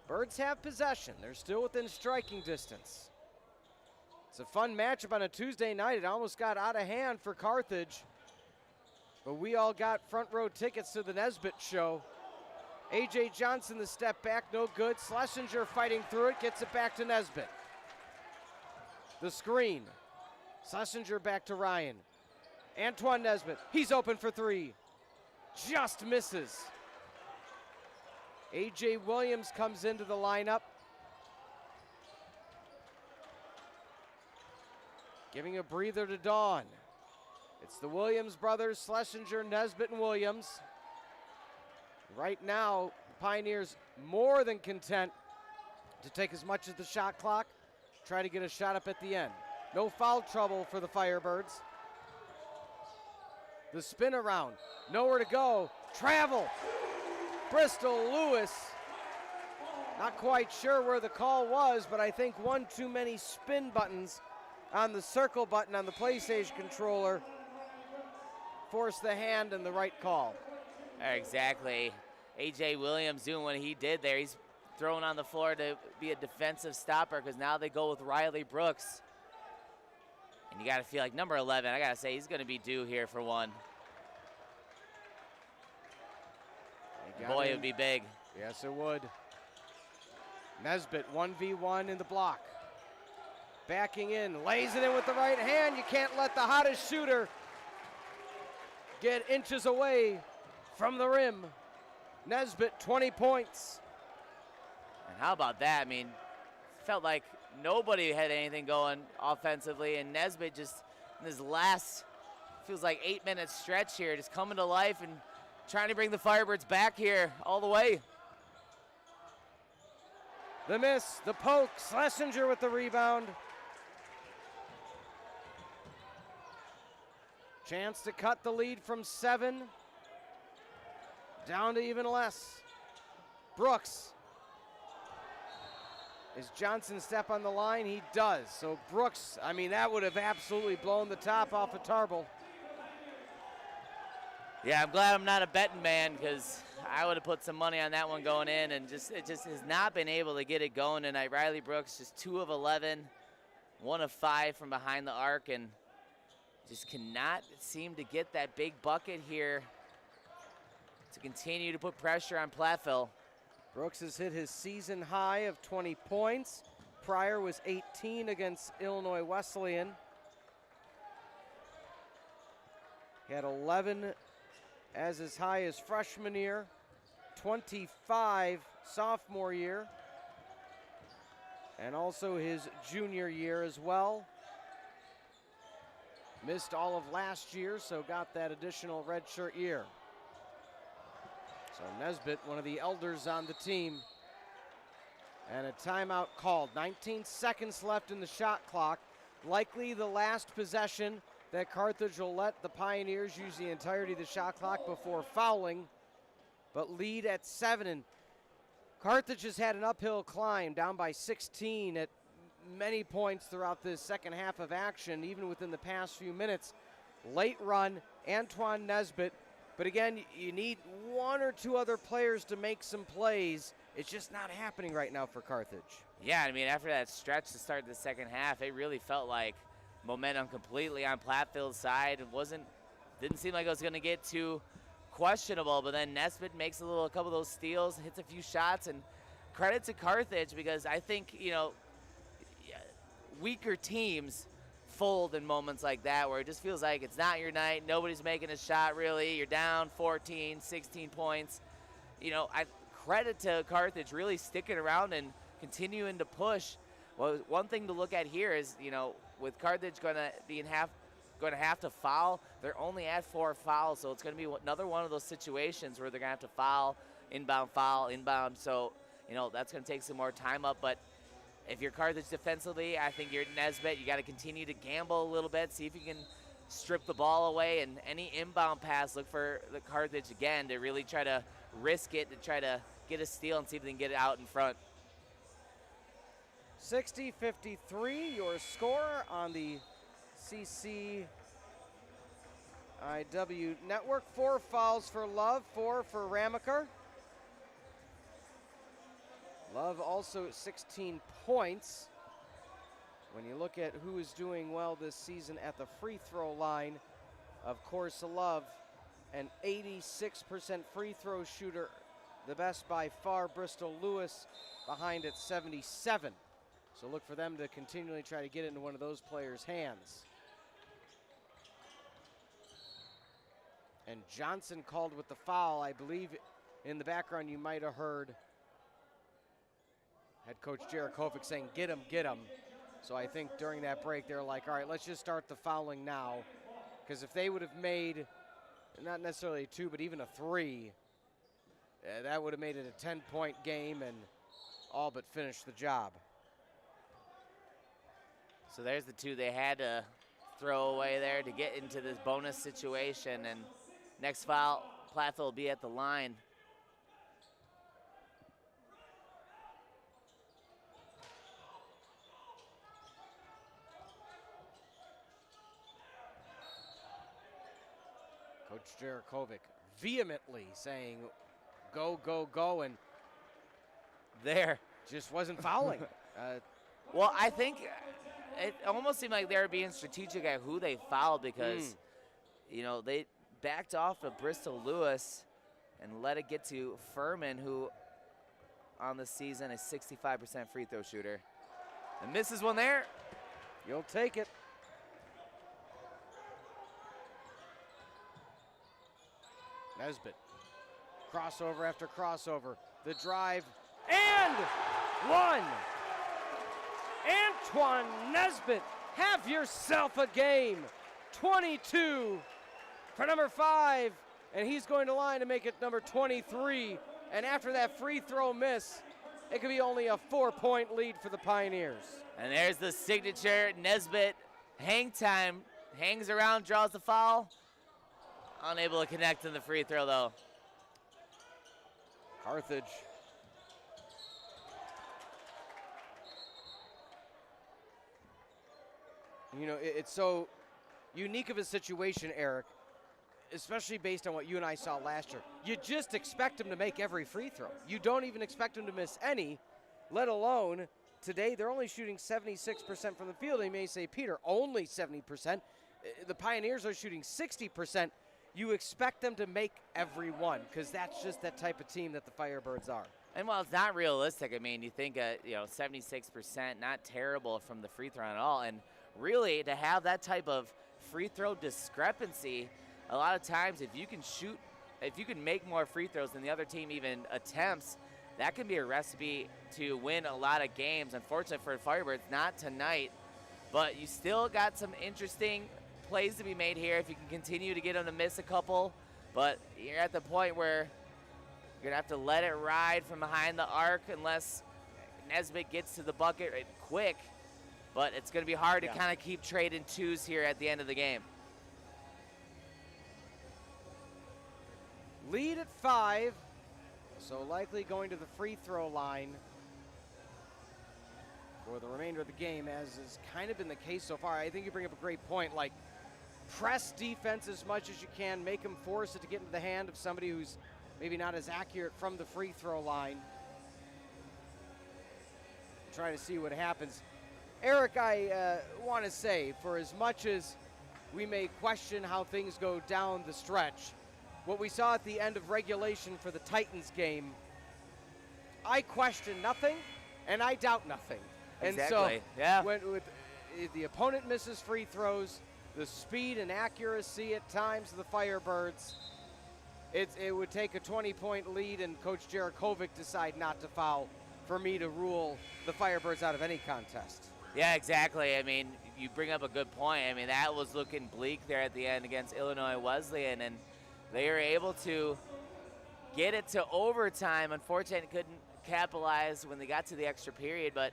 Birds have possession. They're still within striking distance. It's a fun matchup on a Tuesday night. It almost got out of hand for Carthage, but we all got front row tickets to the Nesbitt show. A.J. Johnson, the step back, no good. Schlesinger fighting through it, gets it back to Nesbitt. The screen. Schlesinger back to Ryan. Antoine Nesbitt, he's open for 3. Just misses. A.J. Williams comes into the lineup. Giving a breather to Dawn. It's the Williams brothers, Schlesinger, Nesbitt, and Williams. Right now, Pioneers more than content to take as much as the shot clock, try to get a shot up at the end. No foul trouble for the Firebirds. The spin around, nowhere to go, travel. Bristol Lewis, not quite sure where the call was, but I think one too many spin buttons on the circle button on the PlayStation controller forced the hand and the right call. Exactly. A.J. Williams doing what he did there. He's thrown on the floor to be a defensive stopper, because now they go with Riley Brooks. And you got to feel like number 11, I got to say, he's going to be due here for one. Boy, it would be big. Yes, it would. Nesbitt, 1v1 in the block. Backing in, lays it in with the right hand. You can't let the hottest shooter get inches away from the rim. Nesbitt, 20 points. And how about that? I mean, felt like nobody had anything going offensively, and Nesbitt just in this last, feels like 8-minute stretch here, just coming to life and trying to bring the Firebirds back here all the way. The miss, the poke, Schlesinger with the rebound. Chance to cut the lead from 7 down to even less. Brooks. Is Johnson step on the line? He does. So Brooks, I mean, that would have absolutely blown the top off of Tarble. Yeah, I'm glad I'm not a betting man because I would have put some money on that one going in, and it just has not been able to get it going tonight. Riley Brooks just 2 of 11, 1 of 5 from behind the arc, and just cannot seem to get that big bucket here to continue to put pressure on Platteville. Brooks has hit his season high of 20 points. Prior was 18 against Illinois Wesleyan. He had 11 as his high as freshman year, 25 sophomore year, and also his junior year as well. Missed all of last year, so got that additional redshirt year. So Nesbitt, one of the elders on the team, and a timeout called. 19 seconds left in the shot clock. Likely the last possession that Carthage will let the Pioneers use the entirety of the shot clock before fouling, but lead at 7. And Carthage has had an uphill climb, down by 16 at many points throughout this second half of action, even within the past few minutes. Late run, Antoine Nesbitt, but again, you need 1 or 2 other players to make some plays. It's just not happening right now for Carthage. Yeah, I mean, after that stretch to start the second half, it really felt like momentum completely on Platteville's side. It didn't seem like it was going to get too questionable, but then Nesbitt makes a couple of those steals, hits a few shots, and credit to Carthage because I think, weaker teams fold in moments like that where it just feels like it's not your night, nobody's making a shot really, you're down 14, 16 points. I credit to Carthage really sticking around and continuing to push. Well, one thing to look at here is, with Carthage going to have to foul, they're only at 4 fouls, so it's going to be another one of those situations where they're going to have to foul, inbound. So, that's going to take some more time up. But if you're Carthage defensively, I think you're Nesbitt. You got to continue to gamble a little bit, see if you can strip the ball away, and any inbound pass, look for the Carthage again to really try to risk it, to try to get a steal and see if they can get it out in front. 60-53, your score on the CCIW network. 4 fouls for Love, 4 for Ramaker. Love also 16 points. When you look at who is doing well this season at the free throw line, of course, Love, an 86% free throw shooter, the best by far. Bristol Lewis behind at 77. So look for them to continually try to get into one of those players' hands. And Johnson called with the foul. I believe in the background you might have heard head coach Jarakovic saying, get him, get him. So I think during that break, they're like, all right, let's just start the fouling now. Because if they would have made, not necessarily a 2, but even a 3, that would have made it a 10-point game and all but finished the job. So there's the 2 they had to throw away there to get into this bonus situation. And next foul, Platteville will be at the line. Coach Jarakovic vehemently saying, go, go, go, and there just wasn't fouling. Well, I think it almost seemed like they were being strategic at who they fouled because, they backed off of Bristol Lewis and let it get to Furman, who on the season is 65% free throw shooter. And misses one there. You'll take it. Nesbitt, crossover after crossover, the drive, and 1. Antoine Nesbitt, have yourself a game. 22 for number 5, and he's going to line to make it number 23. And after that free throw miss, it could be only a 4-point lead for the Pioneers. And there's the signature Nesbitt hang time. Hangs around, draws the foul. Unable to connect in the free throw, though. Carthage. You know, it's so unique of a situation, Eric, especially based on what you and I saw last year. You just expect them to make every free throw. You don't even expect them to miss any, let alone today they're only shooting 76% from the field. You may say, Peter, only 70%. The Pioneers are shooting 60%. You expect them to make every one because that's just that type of team that the Firebirds are. And while it's not realistic, I mean, you think, 76%, not terrible from the free throw at all. And really, to have that type of free throw discrepancy, a lot of times if you can make more free throws than the other team even attempts, that can be a recipe to win a lot of games. Unfortunately for the Firebirds, not tonight, but you still got some interesting plays to be made here if you can continue to get them to miss a couple. But you're at the point where you're going to have to let it ride from behind the arc unless Nesbitt gets to the bucket quick. But it's going to be hard to kind of keep trading twos here at the end of the game. Lead at 5, so likely going to the free throw line for the remainder of the game, as has kind of been the case so far. I think you bring up a great point, like press defense as much as you can, make them force it to get into the hand of somebody who's maybe not as accurate from the free throw line. Try to see what happens. Eric, I want to say, for as much as we may question how things go down the stretch, what we saw at the end of regulation for the Titans game, I question nothing and I doubt nothing. Exactly. And so if the opponent misses free throws, the speed and accuracy at times of the Firebirds, it would take a 20-point lead and Coach Jarakovic decide not to foul for me to rule the Firebirds out of any contest. Yeah, exactly. I mean, you bring up a good point. I mean, that was looking bleak there at the end against Illinois Wesleyan, and they were able to get it to overtime. Unfortunately, couldn't capitalize when they got to the extra period. But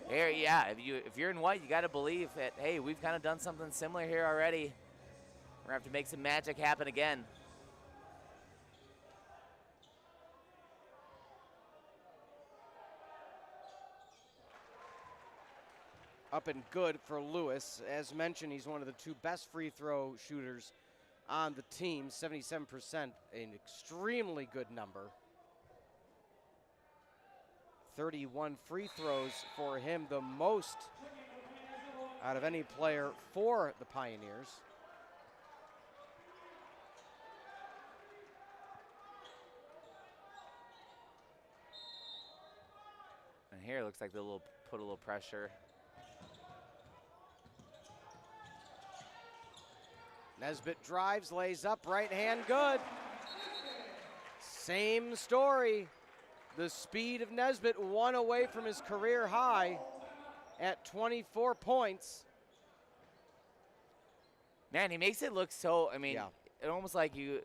here, yeah, if you're in white, you got to believe that, hey, we've kind of done something similar here already. We're going to have to make some magic happen again. Up and good for Lewis. As mentioned, he's one of the 2 best free throw shooters on the team, 77%, an extremely good number. 31 free throws for him, the most out of any player for the Pioneers. And here it looks like they'll put a little pressure. Nesbitt drives, lays up, right hand good. Same story. The speed of Nesbitt, 1 away from his career high at 24 points. Man, he makes it look so, I mean, it almost like you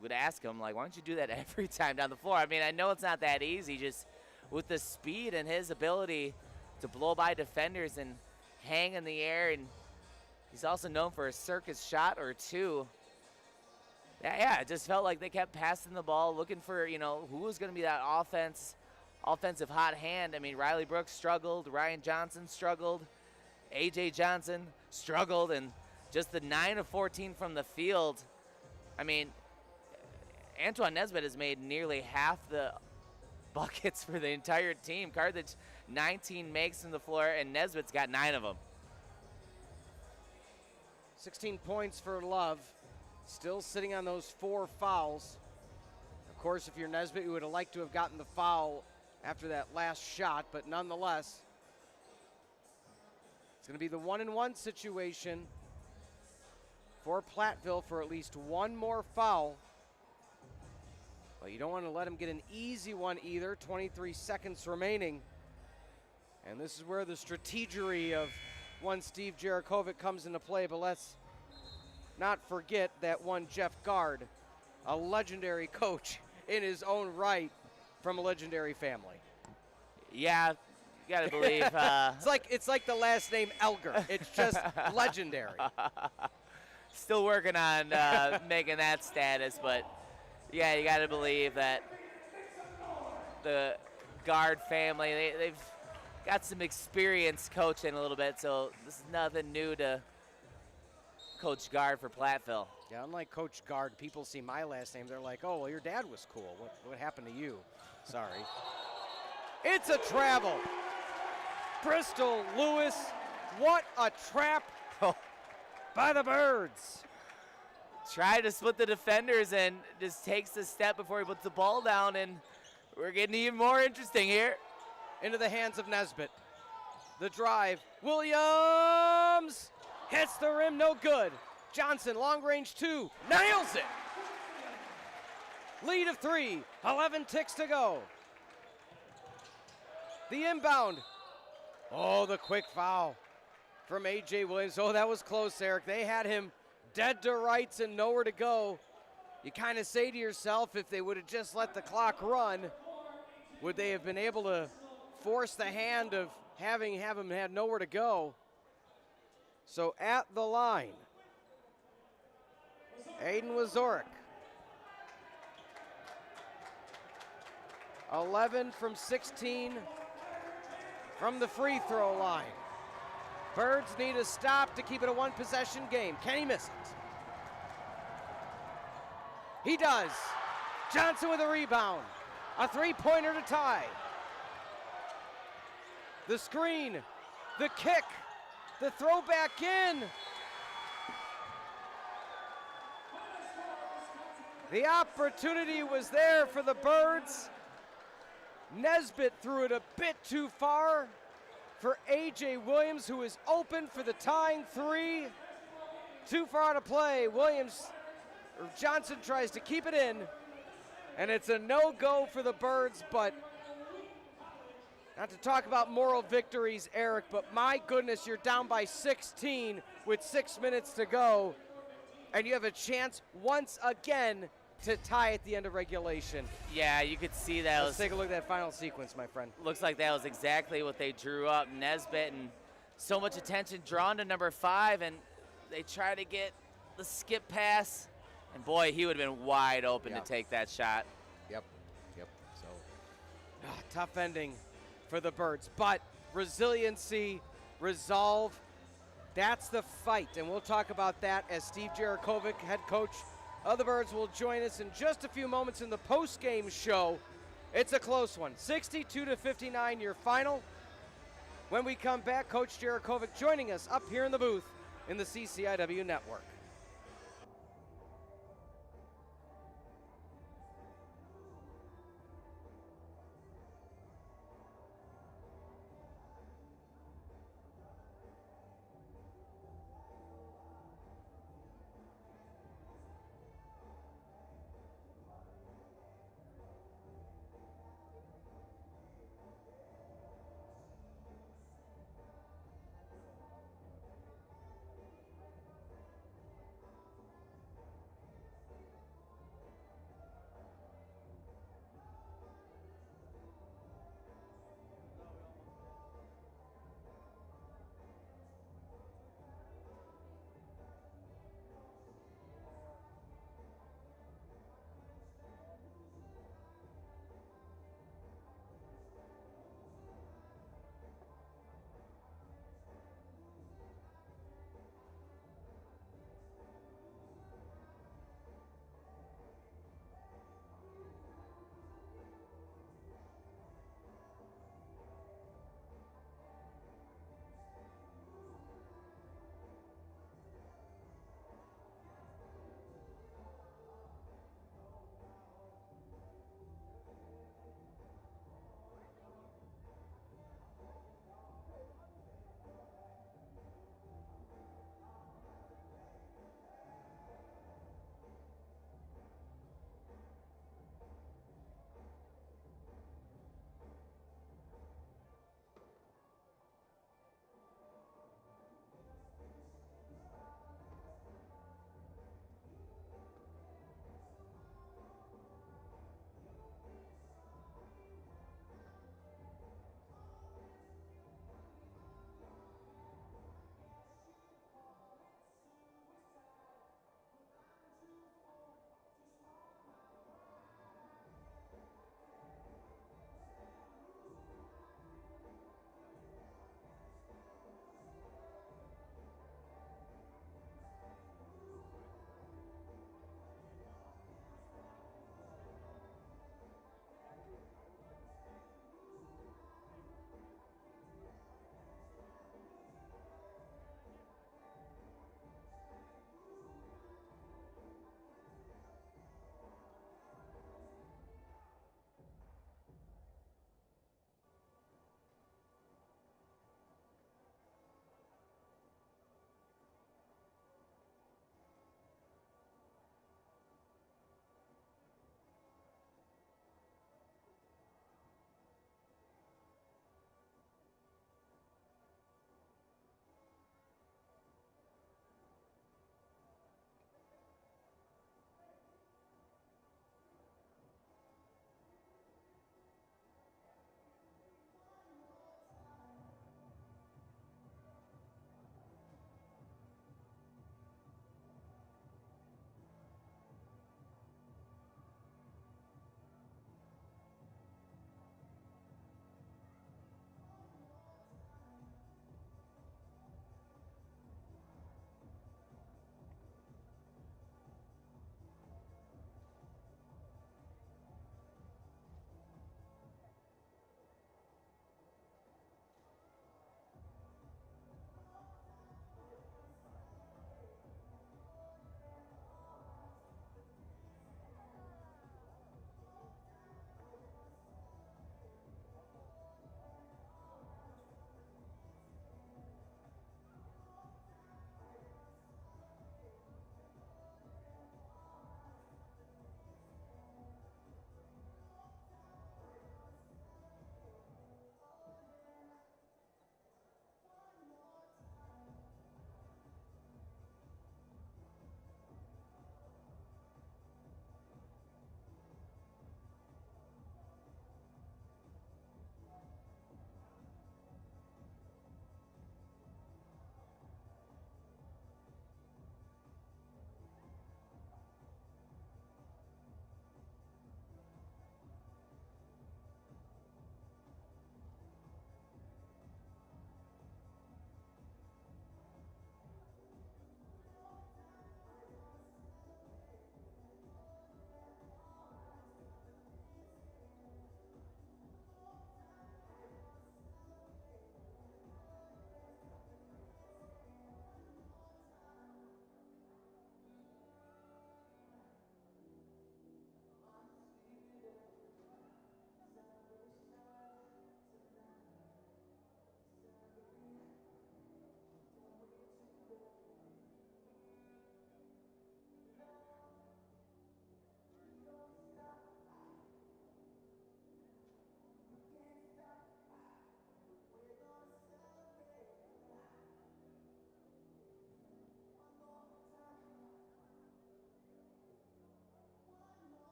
would ask him, like, why don't you do that every time down the floor? I mean, I know it's not that easy, just with the speed and his ability to blow by defenders and hang in the air, and he's also known for a circus shot or 2. Yeah, it just felt like they kept passing the ball, looking for, who was going to be that offensive hot hand. I mean, Riley Brooks struggled, Ryan Johnson struggled, A.J. Johnson struggled, and just the 9 of 14 from the field. I mean, Antoine Nesbitt has made nearly half the buckets for the entire team. Carthage, 19 makes from the floor, and Nesbitt's got 9 of them. 16 points for Love. Still sitting on those 4 fouls. Of course, if you're Nesbitt, you would have liked to have gotten the foul after that last shot, but nonetheless, it's going to be the 1-and-1 situation for Platteville for at least 1 more foul. But you don't want to let him get an easy one either. 23 seconds remaining. And this is where the strategery of one Steve Jarakovic comes into play, but let's not forget that one Jeff Gard, a legendary coach in his own right from a legendary family. Yeah, you gotta believe. It's like the last name Elger. It's just legendary. Still working on making that status, but yeah, you gotta believe that the Guard family, they've got some experience coaching a little bit, so this is nothing new to Coach Guard for Platteville. Yeah, unlike Coach Guard, people see my last name, they're like, oh, well, your dad was cool. What happened to you? Sorry. It's a travel. Bristol Lewis, what a trap by the Birds. Tried to split the defenders and just takes the step before he puts the ball down, and we're getting even more interesting here. Into the hands of Nesbitt. The drive. Williams hits the rim, no good. Johnson, long range 2, nails it. Lead of 3, 11 ticks to go. The inbound. Oh, the quick foul from A.J. Williams. Oh, that was close, Eric. They had him dead to rights and nowhere to go. You kind of say to yourself, if they would have just let the clock run, would they have been able to force the hand of have him had nowhere to go? So at the line, Aiden Wazorek. 11 from 16 from the free throw line. Birds need a stop to keep it a one-possession game. Can he miss it? He does. Johnson with a rebound. A three-pointer to tie. The screen, the kick, the throw back in. The opportunity was there for the Birds. Nesbitt threw it a bit too far for A.J. Williams, who is open for the tying 3. Too far out of play. Johnson tries to keep it in, and it's a no-go for the Birds, but not to talk about moral victories, Eric, but my goodness, you're down by 16 with 6 minutes to go, and you have a chance once again to tie at the end of regulation. Yeah, you could see that. Let's take a look at that final sequence, my friend. Looks like that was exactly what they drew up. Nesbitt, and so much attention drawn to number 5, and they try to get the skip pass, and boy, he would have been wide open to take that shot. Yep. So, tough ending for the Birds, but resiliency, resolve, that's the fight, and we'll talk about that as Steve Jarakovic, head coach of the Birds, will join us in just a few moments in the post-game show. It's a close one, 62-59 your final. When we come back, Coach Jarakovic joining us up here in the booth in the CCIW network.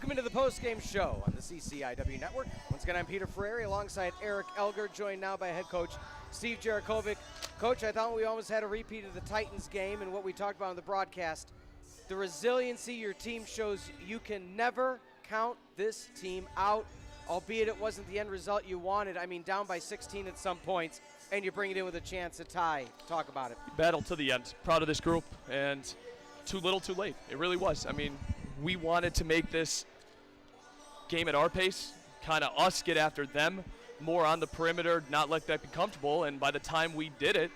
Welcome into the post-game show on the CCIW Network. Once again, I'm Peter Ferreri alongside Eric Elger, joined now by head coach Steve Jarakovic. Coach, I thought we almost had a repeat of the Titans game and what we talked about on the broadcast. The resiliency your team shows, you can never count this team out, albeit it wasn't the end result you wanted. I mean, down by 16 at some points, and you bring it in with a chance to tie. Talk about it. Battle to the end. Proud of this group, and too little, too late. It really was. I mean, we wanted to make this game at our pace, kind of us get after them, more on the perimeter, not let that be comfortable, and by the time we did it,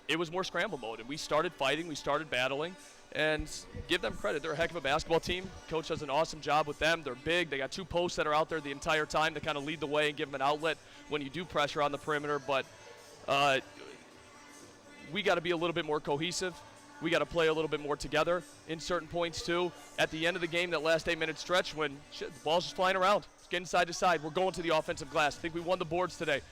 it was more scramble mode, and we started fighting, we started battling, and give them credit. They're a heck of a basketball team. Coach does an awesome job with them. They're big. They got two posts that are out there the entire time to kind of lead the way and give them an outlet when you do pressure on the perimeter, but we got to be a little bit more cohesive. We got to play a little bit more together in certain points, too. At the end of the game, that last 8-minute stretch when the ball's just flying around, it's getting side to side, we're going to the offensive glass. I think we won the boards today.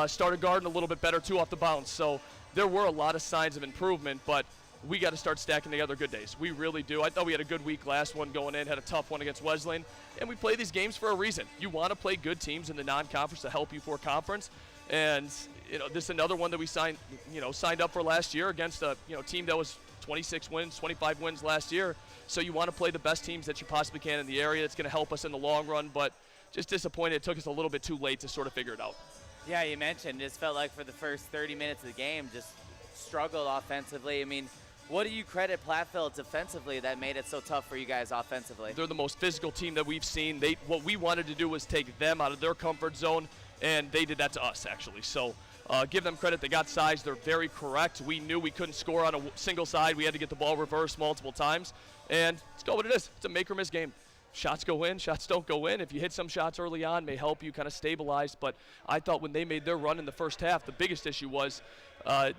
Started guarding a little bit better, too, off the bounce. So there were a lot of signs of improvement, but we got to start stacking together good days. We really do. I thought we had a good week last one going in, had a tough one against Wesleyan, and we play these games for a reason. You want to play good teams in the non-conference to help you for conference, and this is another one that we signed up for last year against a team that was 26 wins, 25 wins last year. So you want to play the best teams that you possibly can in the area. It's going to help us in the long run, but just disappointed it took us a little bit too late to sort of figure it out. Yeah, you mentioned, it just felt like for the first 30 minutes of the game, just struggled offensively. I mean, what do you credit Platteville defensively that made it so tough for you guys offensively? They're the most physical team that we've seen. What we wanted to do was take them out of their comfort zone, and they did that to us, actually. So give them credit. They got size. They're very correct. We knew we couldn't score on a single side. We had to get the ball reversed multiple times. And let's go what it is. It's a make or miss game. Shots go in, shots don't go in. If you hit some shots early on, may help you kind of stabilize. But I thought when they made their run in the first half, the biggest issue was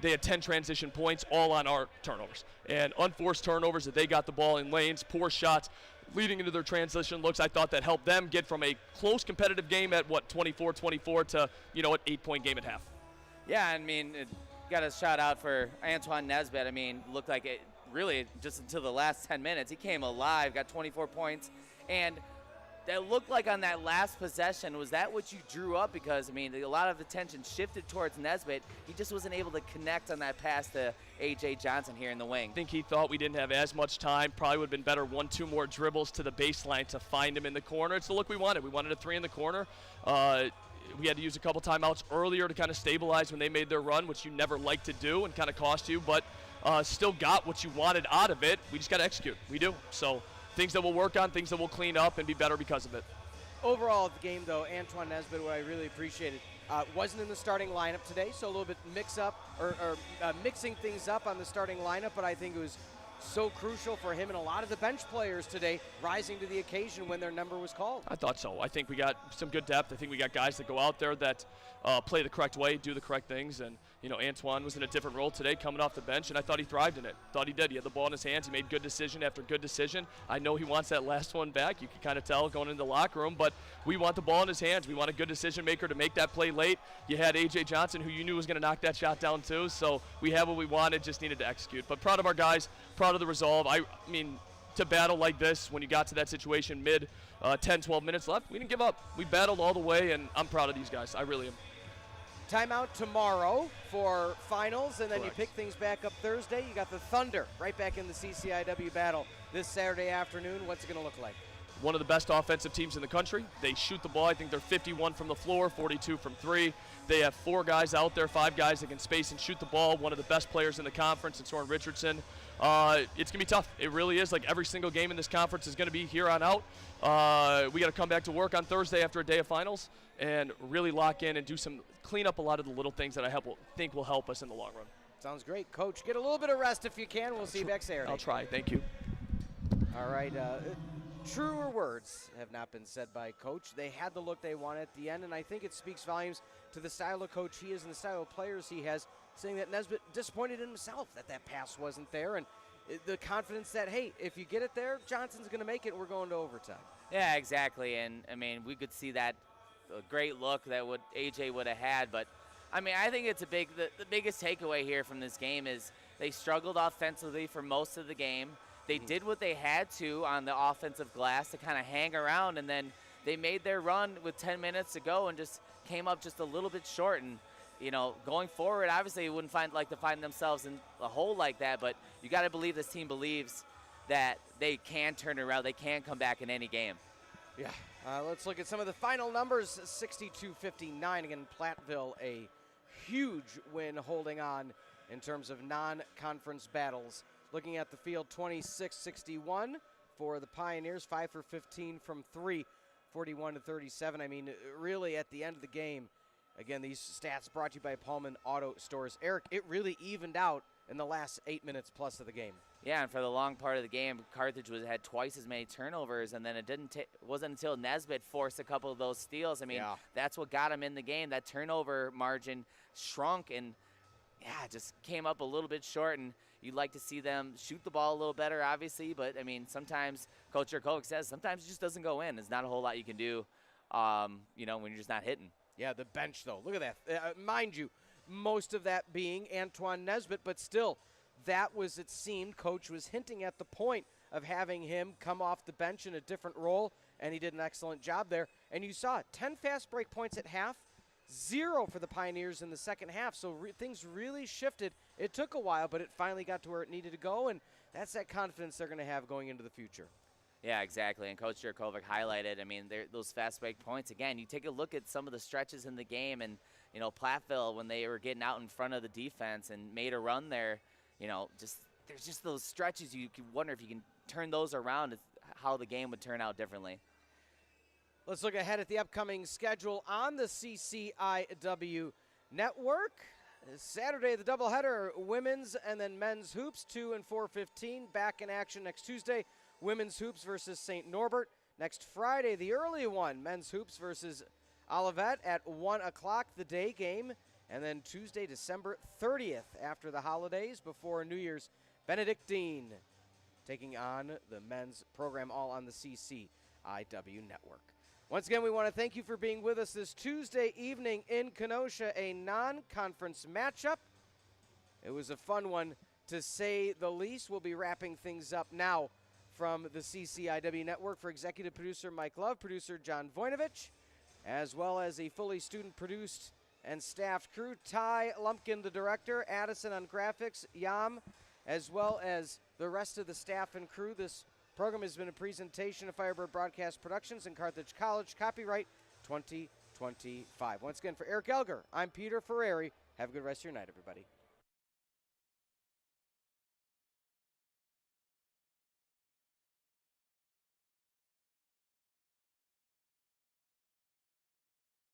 they had 10 transition points all on our turnovers. And unforced turnovers that they got the ball in lanes, poor shots, leading into their transition looks. I thought that helped them get from a close competitive game at, 24-24 to, an 8-point game at half. Yeah, I mean, got a shout out for Antoine Nesbitt. I mean, looked like it really just until the last 10 minutes. He came alive, got 24 points. And that looked like on that last possession, was that what you drew up? Because, I mean, a lot of attention shifted towards Nesbitt. He just wasn't able to connect on that pass to A.J. Johnson here in the wing. I think he thought we didn't have as much time. Probably would have been better 1-2 more dribbles to the baseline to find him in the corner. It's the look we wanted. We wanted a 3 in the corner. We had to use a couple timeouts earlier to kind of stabilize when they made their run, which you never like to do and kind of cost you, but still got what you wanted out of it. We just got to execute. We do. So things that we'll work on, things that we'll clean up and be better because of it. Overall, the game, though, Antoine Nesbitt, what I really appreciated, wasn't in the starting lineup today, so a little bit mixing things up on the starting lineup, but I think it was so crucial for him and a lot of the bench players today rising to the occasion when their number was called. I thought so. I think we got some good depth. I think we got guys that go out there that play the correct way, do the correct things, and Antoine was in a different role today coming off the bench, and I thought he thrived in it. Thought he did. He had the ball in his hands. He made good decision after good decision. I know he wants that last one back. You can kind of tell going into the locker room, but we want the ball in his hands. We want a good decision maker to make that play late. You had A.J. Johnson, who you knew was going to knock that shot down too, so we had what we wanted, just needed to execute. But proud of our guys, proud of the resolve. I mean, to battle like this when you got to that situation mid 10, 12 minutes left, we didn't give up. We battled all the way, and I'm proud of these guys. I really am. Timeout tomorrow for finals, and then Correct. you pick things back up Thursday. You got the Thunder right back in the CCIW battle this Saturday afternoon. What's it going to look like? One of the best offensive teams in the country. They shoot the ball. I think they're 51 from the floor, 42 from 3. They have 4 guys out there, 5 guys that can space and shoot the ball. One of the best players in the conference, it's Soren Richardson. It's going to be tough. It really is. Like every single game in this conference is going to be here on out. We got to come back to work on Thursday after a day of finals and really lock in and clean up a lot of the little things that I think will help us in the long run. Sounds great. Coach, get a little bit of rest if you can. We'll see you back Saturday. I'll try. Thank you. All right. Truer words have not been said by Coach. They had the look they wanted at the end, and I think it speaks volumes to the style of coach he is and the style of players he has, saying that Nesbitt disappointed in himself that pass wasn't there, and the confidence that, hey, if you get it there, Johnson's going to make it, and we're going to overtime. Yeah, exactly. And, I mean, we could see that great look that AJ would have had. But, I mean, I think it's the biggest takeaway here from this game is they struggled offensively for most of the game. they did what they had to on the offensive glass to kind of hang around, and then they made their run with 10 minutes to go and just came up just a little bit short. And going forward, obviously you wouldn't like to find themselves in a hole like that, but you got to believe this team believes that they can turn it around, they can come back in any game. Yeah, let's look at some of the final numbers. 62-59 again. Platteville, a huge win, holding on in terms of non-conference battles. Looking at the field, 26-61 for the Pioneers, 5 for 15 from 3, 41-37. I mean, really at the end of the game, again, these stats brought to you by Pullman Auto Stores. Eric, it really evened out in the last 8 minutes plus of the game. Yeah, and for the long part of the game, Carthage had twice as many turnovers, and then it wasn't until Nesbitt forced a couple of those steals. I mean, that's what got him in the game. That turnover margin shrunk, and just came up a little bit short. And you'd like to see them shoot the ball a little better, obviously, but I mean, sometimes Coach Jurkovic says sometimes it just doesn't go in. There's not a whole lot you can do, when you're just not hitting. Yeah, the bench though. Look at that. Mind you, most of that being Antoine Nesbitt, but still. That was, it seemed, Coach was hinting at the point of having him come off the bench in a different role, and he did an excellent job there. And you saw 10 fast break points at half, 0 for the Pioneers in the second half. So things really shifted. It took a while, but it finally got to where it needed to go, and that's that confidence they're going to have going into the future. Yeah, exactly. And Coach Jurkovic highlighted, I mean, those fast break points. Again, you take a look at some of the stretches in the game, and, Platteville, when they were getting out in front of the defense and made a run there, there's just those stretches you can wonder if you can turn those around, how the game would turn out differently. Let's look ahead at the upcoming schedule on the CCIW network. Saturday, the doubleheader, women's and then men's hoops, 2 and 4:15. Back in action next Tuesday, women's hoops versus St. Norbert. Next Friday, the early one, men's hoops versus Olivet at 1 o'clock, the day game. And then Tuesday, December 30th, after the holidays, before New Year's, Benedictine taking on the men's program, all on the CCIW network. Once again, we want to thank you for being with us this Tuesday evening in Kenosha, a non-conference matchup. It was a fun one, to say the least. We'll be wrapping things up now from the CCIW network. For executive producer Mike Love, producer John Voinovich, as well as a fully student-produced and staffed crew. Ty Lumpkin, the director, Addison on graphics, Yam, as well as the rest of the staff and crew. This program has been a presentation of Firebird Broadcast Productions and Carthage College, copyright 2025. Once again, for Eric Elger, I'm Peter Ferreri. Have a good rest of your night, everybody.